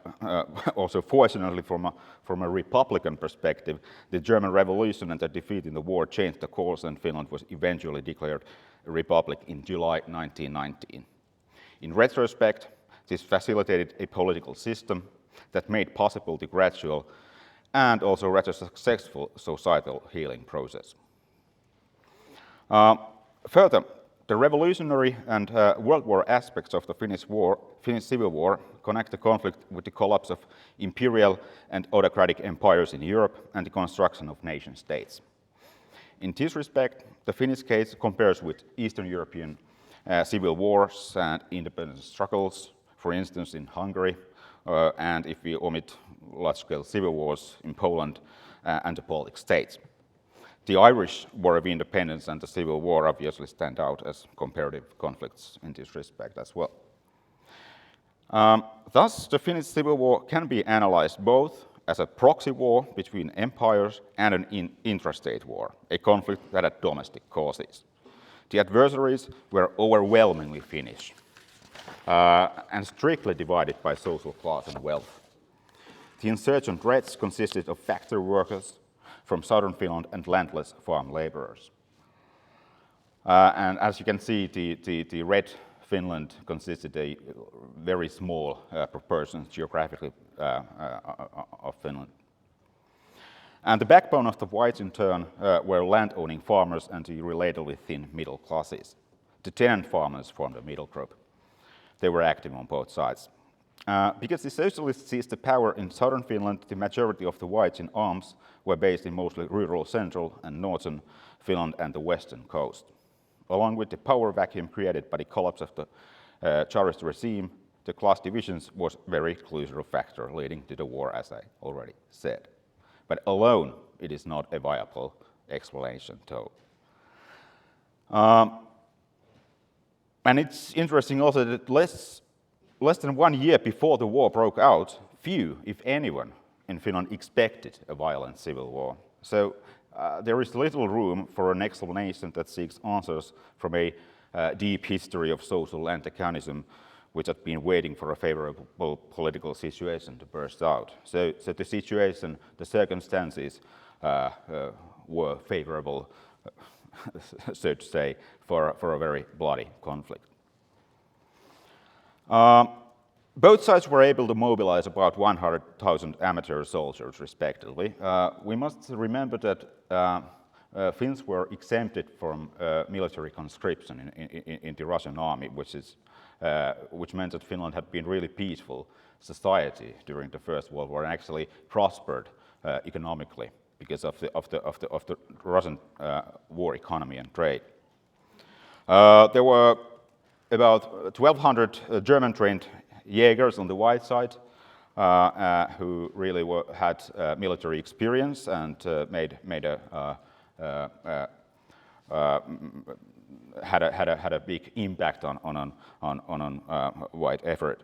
also fortunately from a Republican perspective, the German Revolution and the defeat in the war changed the course, and Finland was eventually declared a republic in July 1919. In retrospect, this facilitated a political system that made possible the gradual and also rather successful societal healing process. Further, the revolutionary and World War aspects of the Finnish Civil War connect the conflict with the collapse of imperial and autocratic empires in Europe and the construction of nation states. In this respect, the Finnish case compares with Eastern European civil wars and independence struggles, for instance in Hungary, and if we omit large-scale civil wars in Poland and the Baltic states. The Irish War of Independence and the Civil War obviously stand out as comparative conflicts in this respect as well. Thus, the Finnish Civil War can be analyzed both as a proxy war between empires and an intrastate war, a conflict that had domestic causes. The adversaries were overwhelmingly Finnish and strictly divided by social class and wealth. The insurgent threats consisted of factory workers from southern Finland and landless farm laborers. And as you can see, the red Finland consisted a very small proportion geographically of Finland. And the backbone of the whites, in turn, were land-owning farmers and the relatively thin middle classes. The tenant farmers formed a middle group. They were active on both sides. Because the socialists seized the power in southern Finland, the majority of the whites in arms were based in mostly rural central and northern Finland and the western coast. Along with the power vacuum created by the collapse of the Tsarist regime, the class divisions was a very crucial factor leading to the war, as I already said. But alone, it is not a viable explanation, though. And it's interesting also that less than 1 year before the war broke out, few, if anyone, in Finland expected a violent civil war. So there is little room for an explanation that seeks answers from a deep history of social antagonism which had been waiting for a favorable political situation to burst out. So the situation, the circumstances were favorable, so to say, for a very bloody conflict. Both sides were able to mobilize about 100,000 amateur soldiers, respectively. We must remember that Finns were exempted from military conscription in the Russian army, which meant that Finland had been really peaceful society during the First World War and actually prospered economically because of the Russian war economy and trade. There were about 1,200 German-trained Jägers on the white side who really had military experience and had a big impact on white effort.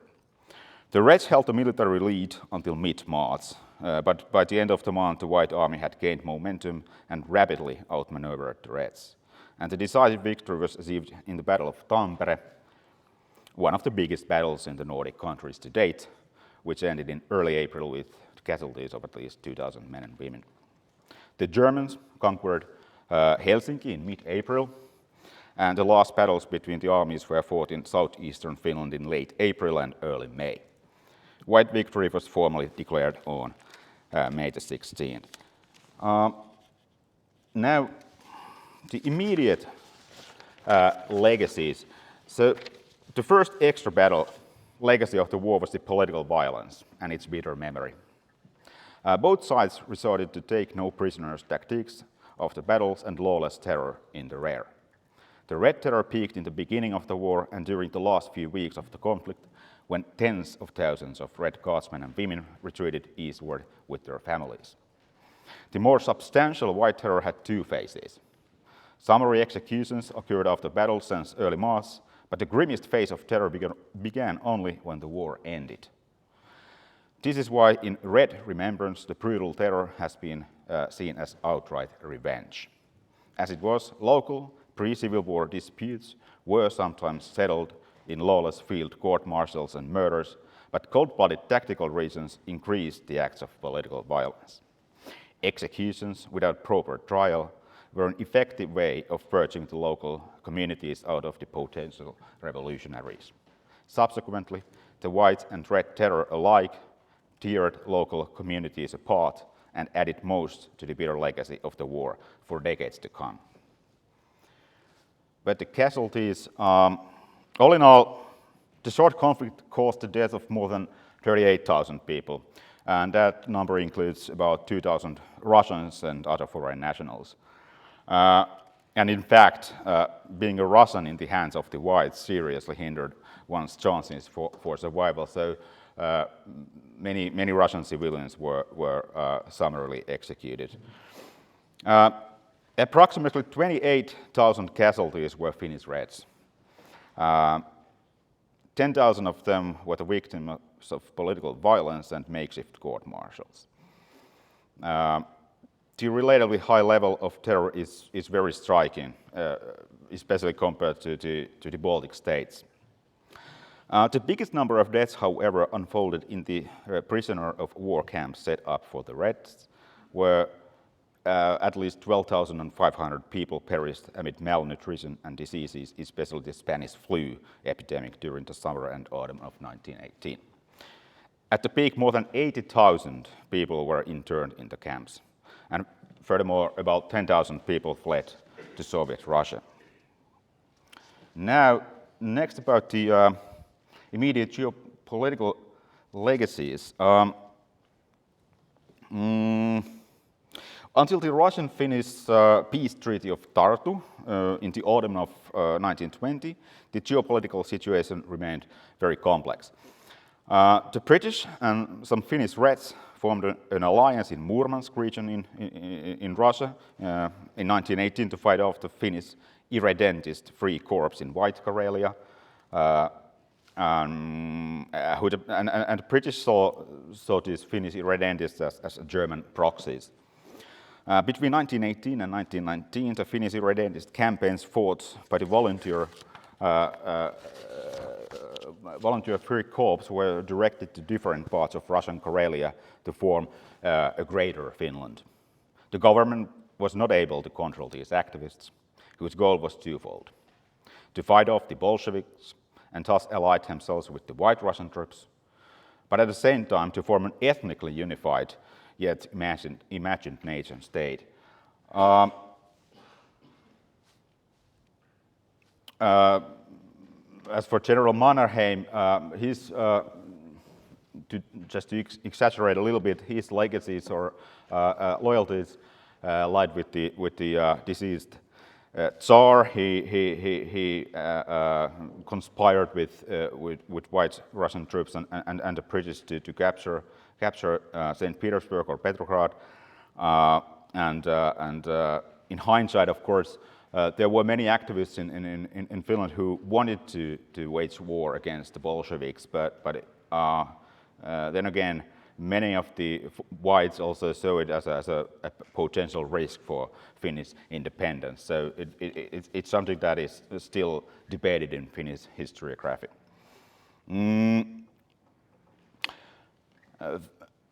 The Reds held the military lead until mid-March, but by the end of the month, the White Army had gained momentum and rapidly outmaneuvered the Reds. And the decisive victory was achieved in the Battle of Tampere, one of the biggest battles in the Nordic countries to date, which ended in early April with casualties of at least 2,000 men and women. The Germans conquered Helsinki in mid-April, and the last battles between the armies were fought in southeastern Finland in late April and early May. White victory was formally declared on May the 16th. Now, the immediate legacies. So the first extra battle legacy of the war was the political violence and its bitter memory. Both sides resorted to take no prisoners tactics of the battles and lawless terror in the rear. The Red Terror peaked in the beginning of the war and during the last few weeks of the conflict, when tens of thousands of Red Guardsmen and women retreated eastward with their families. The more substantial White Terror had two phases. Summary executions occurred after battle since early March, but the grimmest phase of terror began only when the war ended. This is why in Red remembrance the brutal terror has been seen as outright revenge. As it was, local pre-Civil War disputes were sometimes settled in lawless field court-martials and murders, but cold-blooded tactical reasons increased the acts of political violence. Executions without proper trial were an effective way of purging the local communities out of the potential revolutionaries. Subsequently, the White and Red Terror alike teared local communities apart and added most to the bitter legacy of the war for decades to come. But the casualties, all in all, the short conflict caused the death of more than 38,000 people, and that number includes about 2,000 Russians and other foreign nationals. And in fact, being a Russian in the hands of the Whites seriously hindered one's chances for survival. So many Russian civilians were summarily executed. Approximately 28,000 casualties were Finnish Reds. 10,000 of them were the victims of political violence and makeshift court-martials. The relatively high level of terror is very striking, especially compared to the Baltic states. The biggest number of deaths, however, unfolded in the prisoner of war camps set up for the Reds, where at least 12,500 people perished amid malnutrition and diseases, especially the Spanish flu epidemic during the summer and autumn of 1918. At the peak, more than 80,000 people were interned in the camps. And furthermore, about 10,000 people fled to Soviet Russia. Now, next about the immediate geopolitical legacies. Until the Russian-Finnish peace treaty of Tartu in the autumn of 1920, the geopolitical situation remained very complex. The British and some Finnish Reds formed an alliance in Murmansk region in Russia in 1918 to fight off the Finnish irredentist Free Corps in White Karelia. And the British saw these Finnish irredentists as German proxies. Between 1918 and 1919, the Finnish irredentist campaigns fought by the volunteer volunteer free corps were directed to different parts of Russian Karelia to form a greater Finland. The government was not able to control these activists, whose goal was twofold: to fight off the Bolsheviks and thus allied themselves with the White Russian troops, but at the same time to form an ethnically unified yet imagined nation state. As for General Mannerheim, just to exaggerate a little bit, his legacies or loyalties lied with the deceased Tsar. He conspired with White Russian troops and the British to capture St. Petersburg or Petrograd. And in hindsight, of course, there were many activists in Finland who wanted to wage war against the Bolsheviks, but then again, many of the whites also saw it as a potential risk for Finnish independence. So it's something that is still debated in Finnish historiography.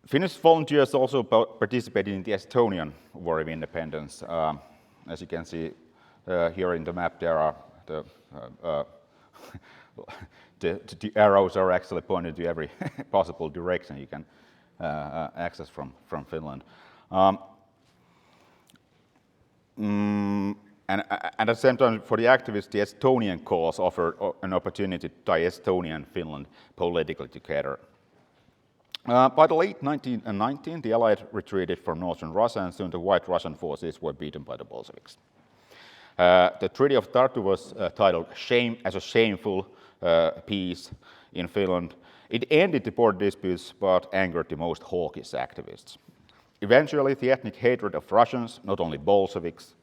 Finnish volunteers also participated in the Estonian War of Independence. As you can see here in the map, there are the arrows are actually pointed to every possible direction you can access from Finland. And at the same time, for the activists, the Estonian cause offered an opportunity to tie Estonia and Finland politically together. By the late 1919, the Allied retreated from northern Russia, and soon the White Russian forces were beaten by the Bolsheviks. The Treaty of Tartu was titled as a shameful peace in Finland. It ended the border disputes, but angered the most hawkish activists. Eventually, the ethnic hatred of Russians, not only Bolsheviks,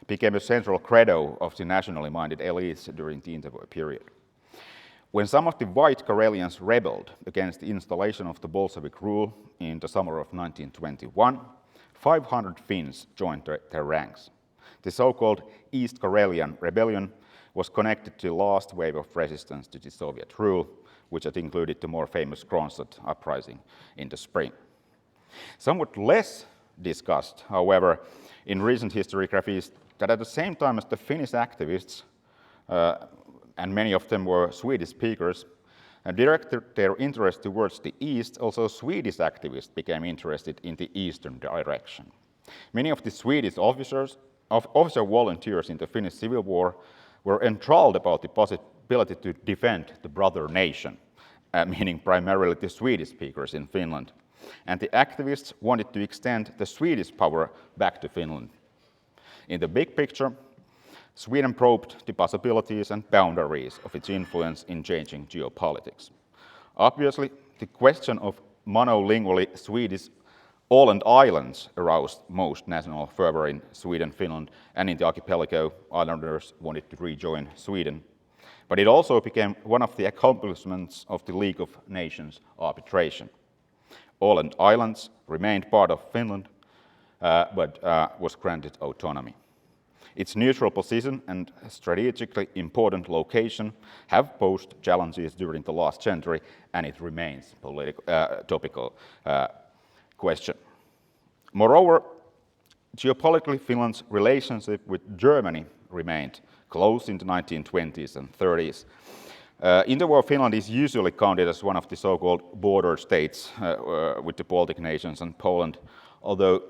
became a central credo of the nationally minded elites during the interwar period. When some of the white Karelians rebelled against the installation of the Bolshevik rule in the summer of 1921, 500 Finns joined their ranks. The so-called East Karelian Rebellion was connected to the last wave of resistance to the Soviet rule, which had included the more famous Kronstadt uprising in the spring. Somewhat less discussed, however, in recent historiography is that at the same time as the Finnish activists, and many of them were Swedish speakers, directed their interest towards the east, also Swedish activists became interested in the eastern direction. Many of the Swedish officer volunteers in the Finnish Civil War were enthralled about the possibility to defend the brother nation, meaning primarily the Swedish speakers in Finland. And the activists wanted to extend the Swedish power back to Finland. In the big picture, Sweden probed the possibilities and boundaries of its influence in changing geopolitics. Obviously, the question of monolingually Swedish Åland Islands aroused most national fervor in Sweden, Finland, and in the archipelago, islanders wanted to rejoin Sweden. But it also became one of the accomplishments of the League of Nations arbitration. Åland Islands remained part of Finland, but was granted autonomy. Its neutral position and strategically important location have posed challenges during the last century, and it remains a topical question. Moreover, geopolitically, Finland's relationship with Germany remained close in the 1920s and 30s. In the war, Finland is usually counted as one of the so-called border states with the Baltic nations and Poland, although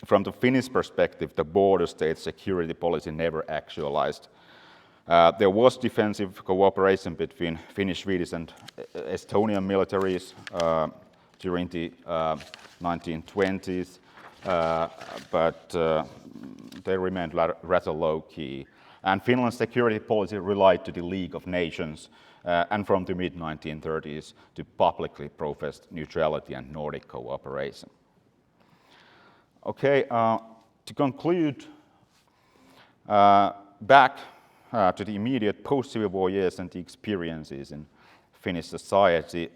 from the Finnish perspective, the border state security policy never actualized. There was defensive cooperation between Finnish, Swedish, and Estonian militaries during the 1920s, but they remained rather low-key. And Finland's security policy relied to the League of Nations, and from the mid-1930s to publicly professed neutrality and Nordic cooperation. Okay, to conclude, back to the immediate post-Civil War years and the experiences in Finnish society,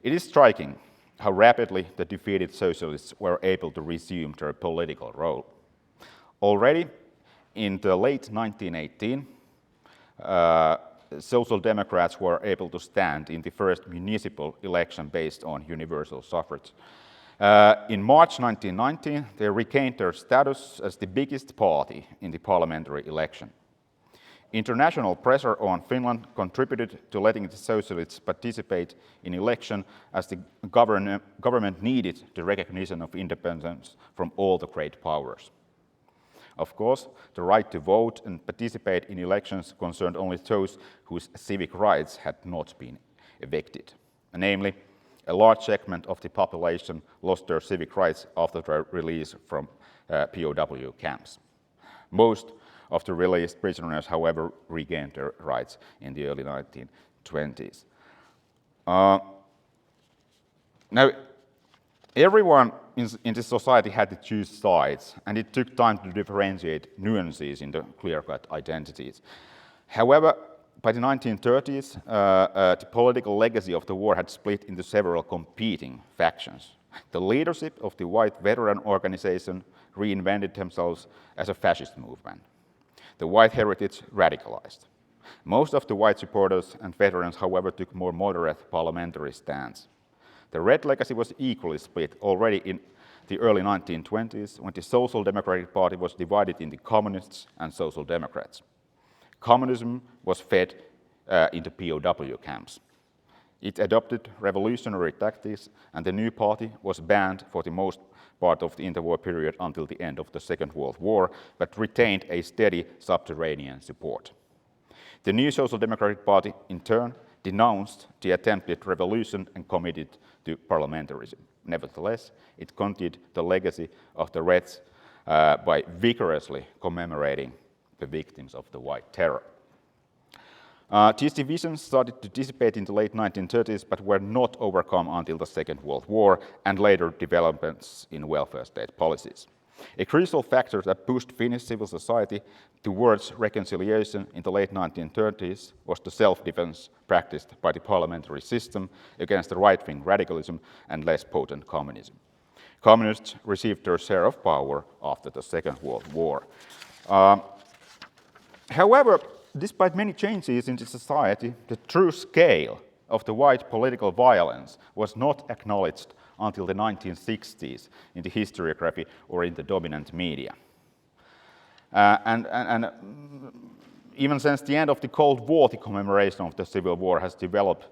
it is striking how rapidly the defeated socialists were able to resume their political role. Already in the late 1918, Social Democrats were able to stand in the first municipal election based on universal suffrage. In March 1919, they regained their status as the biggest party in the parliamentary election. International pressure on Finland contributed to letting the socialists participate in election, as the government needed the recognition of independence from all the great powers. Of course, the right to vote and participate in elections concerned only those whose civic rights had not been evicted. Namely, a large segment of the population lost their civic rights after their release from POW camps. Most of the released prisoners, however, regained their rights in the early 1920s. Now, everyone in this society had to choose sides, and it took time to differentiate nuances in the clear-cut identities. However, by the 1930s, the political legacy of the war had split into several competing factions. The leadership of the white veteran organization reinvented themselves as a fascist movement. The white heritage radicalized. Most of the white supporters and veterans, however, took more moderate parliamentary stance. The red legacy was equally split already in the early 1920s, when the Social Democratic Party was divided into communists and social democrats. Communism was fed into POW camps. It adopted revolutionary tactics, and the new party was banned for the most part of the interwar period until the end of the Second World War, but retained a steady subterranean support. The new Social Democratic Party, in turn, denounced the attempted revolution and committed to parliamentarism. Nevertheless, it continued the legacy of the Reds by vigorously commemorating the victims of the White Terror. These divisions started to dissipate in the late 1930s, but were not overcome until the Second World War and later developments in welfare state policies. A crucial factor that pushed Finnish civil society towards reconciliation in the late 1930s was the self-defense practiced by the parliamentary system against the right-wing radicalism and less potent communism. Communists received their share of power after the Second World War. However, despite many changes in the society, the true scale of the white political violence was not acknowledged until the 1960s in the historiography or in the dominant media. And even since the end of the Cold War, the commemoration of the Civil War has developed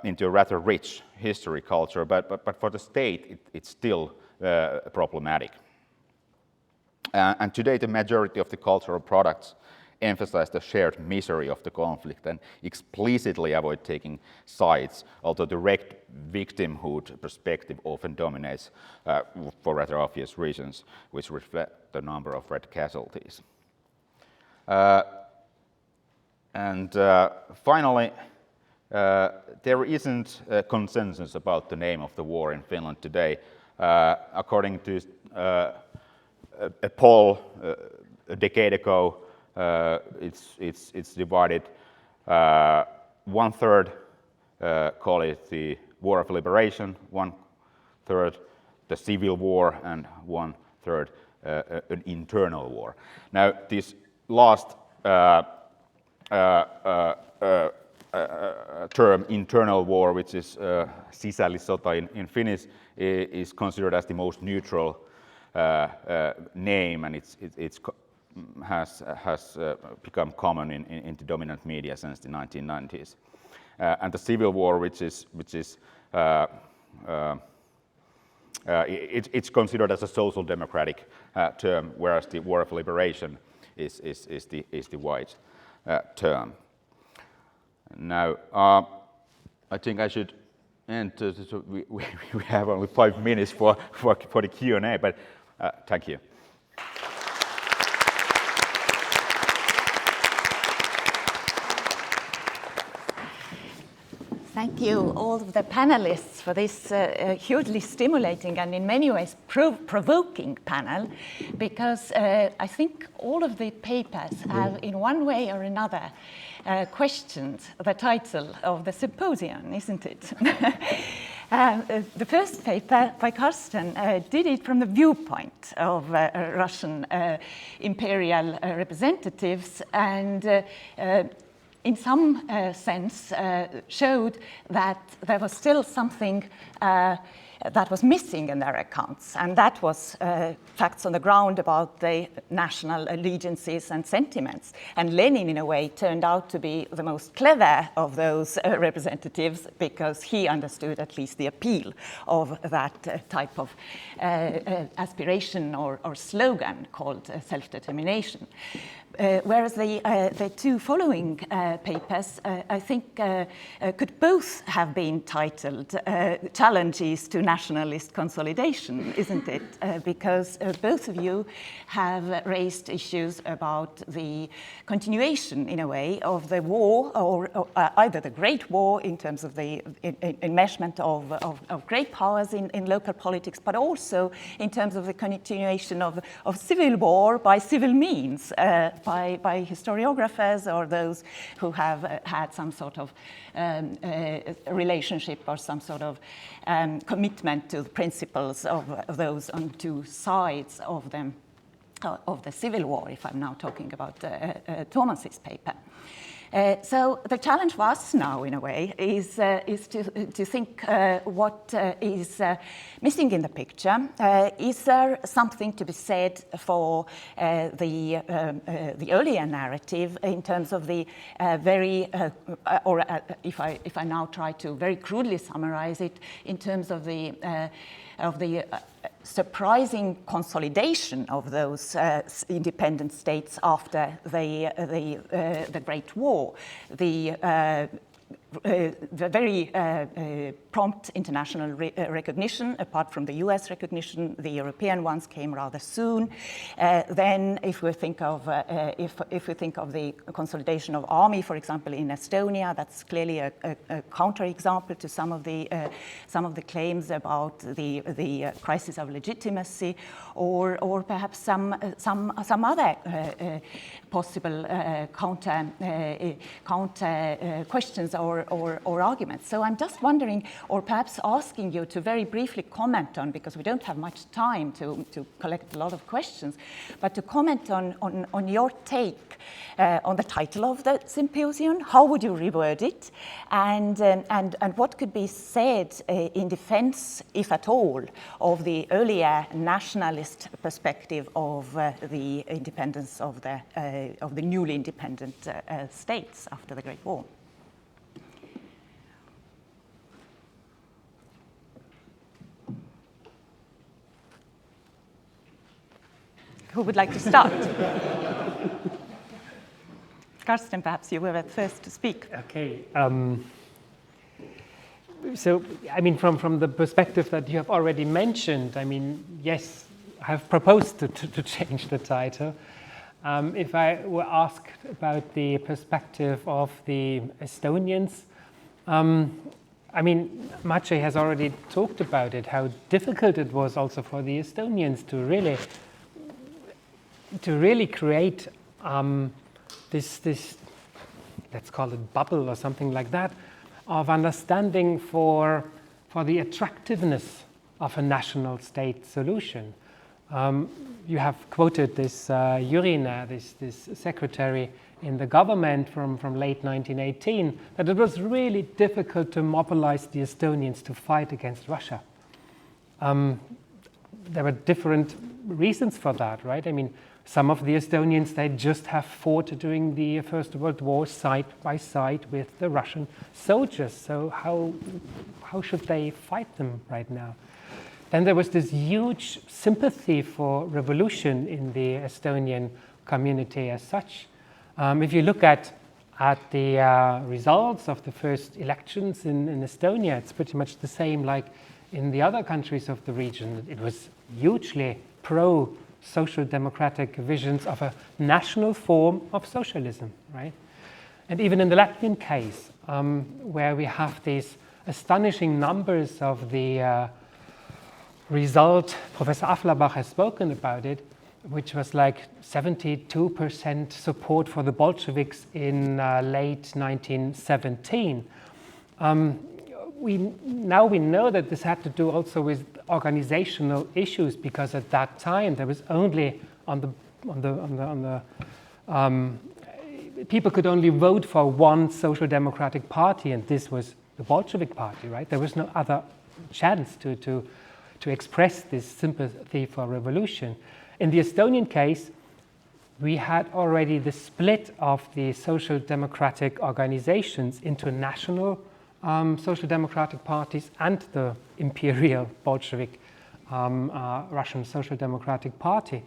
into a rather rich history culture, but for the state, it's still problematic. And today, the majority of the cultural products emphasize the shared misery of the conflict and explicitly avoid taking sides, although the direct victimhood perspective often dominates for rather obvious reasons, which reflect the number of red casualties. Finally, there isn't a consensus about the name of the war in Finland today. According to a poll a decade ago, it's divided. 1/3 call it the War of Liberation, 1/3 the Civil War, and 1/3 an internal war. Now, this last term, internal war, which is sisällissota in Finnish, is considered as the most neutral name, and it has become common in the dominant media since the 1990s. And the Civil War, which is it's considered as a social democratic term, whereas the War of Liberation is the white term. Now, I think I should end. We have only 5 minutes for the Q&A, but thank you. Thank you, all of the panelists, for this hugely stimulating and in many ways provoking panel, because I think all of the papers have, in one way or another, questioned the title of the symposium, isn't it? The first paper by Karsten did it from the viewpoint of Russian imperial representatives, and in some sense, showed that there was still something that was missing in their accounts, and that was facts on the ground about the national allegiances and sentiments. And Lenin, in a way, turned out to be the most clever of those representatives, because he understood at least the appeal of that type of aspiration or slogan called self-determination. Whereas the two following papers, I think, could both have been titled Challenges to Nationalist Consolidation, isn't it? Because both of you have raised issues about the continuation, in a way, of the war, or either the Great War in terms of the enmeshment of great powers in local politics, but also in terms of the continuation of civil war by civil means, by historiographers or those who have had some sort of relationship or some sort of commitment to the principles of those on two sides of them, of the Civil War, if I'm now talking about Tuomas's paper. So the challenge for us now, in a way, is to think what is missing in the picture. Is there something to be said for the earlier narrative in terms of the if I now try to very crudely summarize it, in terms of the surprising consolidation of those independent states after the Great War, the very prompt international recognition. Apart from the US recognition, the European ones came rather soon. Then, if we think of the consolidation of army, for example, in Estonia, that's clearly a counterexample to some of the claims about the crisis of legitimacy, or perhaps some other possible counter questions or arguments. So I'm just wondering, or perhaps asking you to very briefly comment on, because we don't have much time to collect a lot of questions, but to comment on your take on the title of the symposium. How would you reword it, and what could be said in defense, if at all, of the earlier nationalist perspective of the independence of the newly independent states after the Great War? Who would like to start? Karsten, perhaps you were the first to speak. Okay. So, I mean, from the perspective that you have already mentioned, I mean, yes, I have proposed to change the title. If I were asked about the perspective of the Estonians, I mean, Maciej has already talked about it, how difficult it was also for the Estonians to really create this, let's call it bubble or something like that, of understanding for the attractiveness of a national state solution. You have quoted this Jurina, this secretary in the government from late 1918, that it was really difficult to mobilize the Estonians to fight against Russia. There were different reasons for that, right? I mean, some of the Estonians, they just have fought during the First World War side by side with the Russian soldiers. So how should they fight them right now? Then there was this huge sympathy for revolution in the Estonian community as such. If you look at the results of the first elections in Estonia, it's pretty much the same like in the other countries of the region. It was hugely pro-social democratic visions of a national form of socialism, right? And even in the Latvian case, where we have these astonishing numbers of the result, Professor Afflerbach has spoken about it, which was like 72% support for the Bolsheviks in late 1917. We know that this had to do also with organizational issues, because at that time there was only on the people could only vote for one social democratic party, and this was the Bolshevik party, right? There was no other chance to express this sympathy for revolution. In the Estonian case, we had already the split of the social democratic organizations into national social democratic parties and the imperial Bolshevik Russian Social Democratic Party.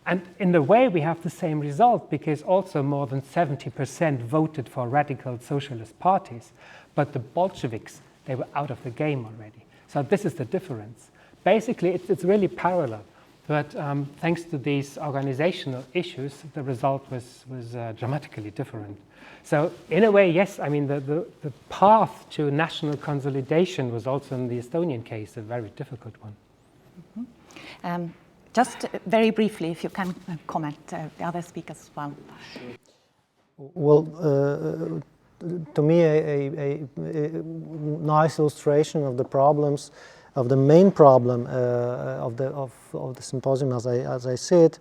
And in a way, we have the same result, because also more than 70% voted for radical socialist parties. But the Bolsheviks, they were out of the game already. So this is the difference. Basically, it's really parallel. But thanks to these organizational issues, the result was dramatically different. So in a way, yes, I mean, the path to national consolidation was also in the Estonian case a very difficult one. Mm-hmm. Just very briefly, if you can comment, the other speakers as well. Well, to me, a nice illustration of the problems, of the main problem of the symposium, as I see it,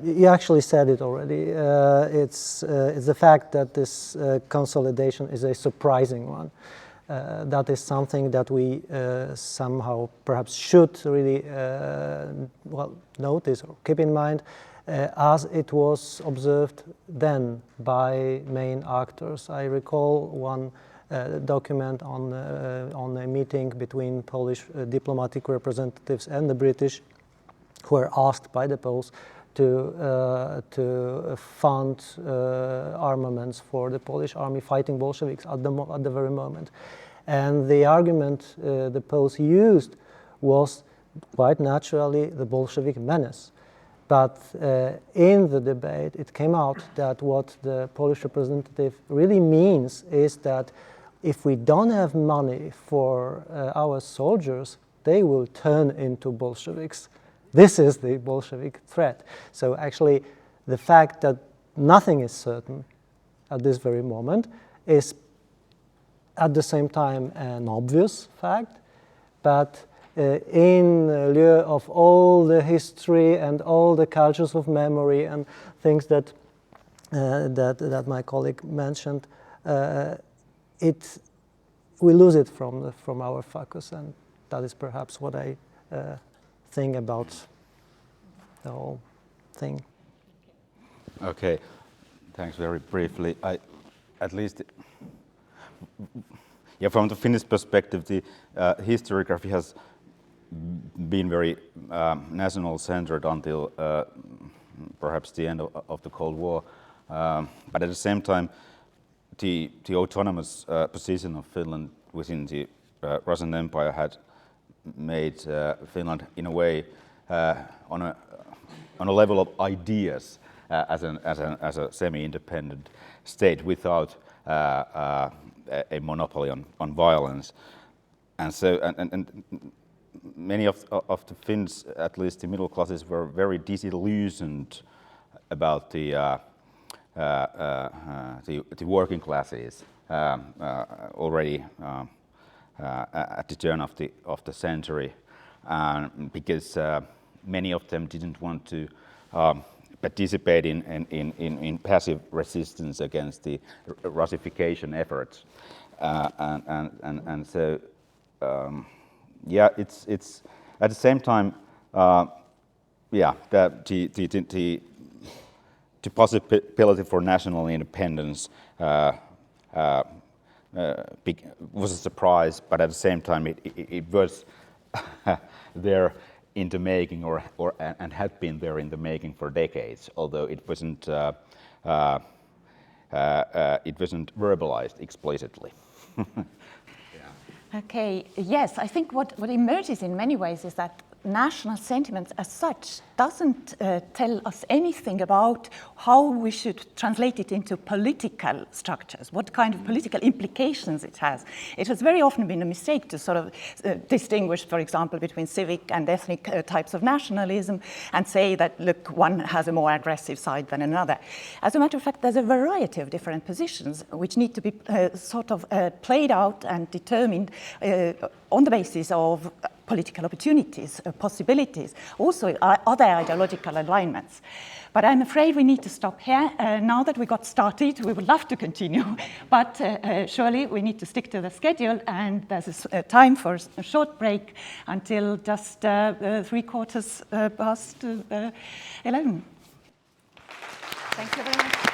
you actually said it already. It's the fact that this consolidation is a surprising one. That is something that we somehow perhaps should really notice or keep in mind, as it was observed then by main actors. I recall one document on a meeting between Polish diplomatic representatives and the British, who were asked by the Poles to fund armaments for the Polish army fighting Bolsheviks at the very moment. And the argument the Poles used was quite naturally the Bolshevik menace. But in the debate, it came out that what the Polish representative really means is that if we don't have money for our soldiers, they will turn into Bolsheviks. This is the Bolshevik threat. So actually, the fact that nothing is certain at this very moment is at the same time an obvious fact, but in lieu of all the history and all the cultures of memory and things that my colleague mentioned, we lose it from our focus, and that is perhaps what I think about the whole thing. Okay, thanks. Very briefly, from the Finnish perspective, the historiography has been very national-centered until perhaps the end of the Cold War, but at the same time, the autonomous position of Finland within the Russian Empire had made Finland, in a way, on a level of ideas as a semi-independent state without a monopoly on violence, and so and many of the Finns, at least the middle classes, were very disillusioned about the working classes already at the turn of the century, because many of them didn't want to participate in passive resistance against the Russification efforts, and so it's at the same time the possibility for national independence was a surprise, but at the same time it was there in the making, and had been there in the making for decades, although it wasn't verbalized explicitly. Okay, yes, I think what emerges in many ways is that national sentiment as such doesn't tell us anything about how we should translate it into political structures, what kind of political implications it has. It has very often been a mistake to sort of distinguish, for example, between civic and ethnic types of nationalism and say that, look, one has a more aggressive side than another. As a matter of fact, there's a variety of different positions which need to be played out and determined on the basis of political opportunities, possibilities, also other ideological alignments. But I'm afraid we need to stop here. Now that we got started, we would love to continue, but surely we need to stick to the schedule, and there's a time for a short break until just 3/4 past 11. Thank you very much.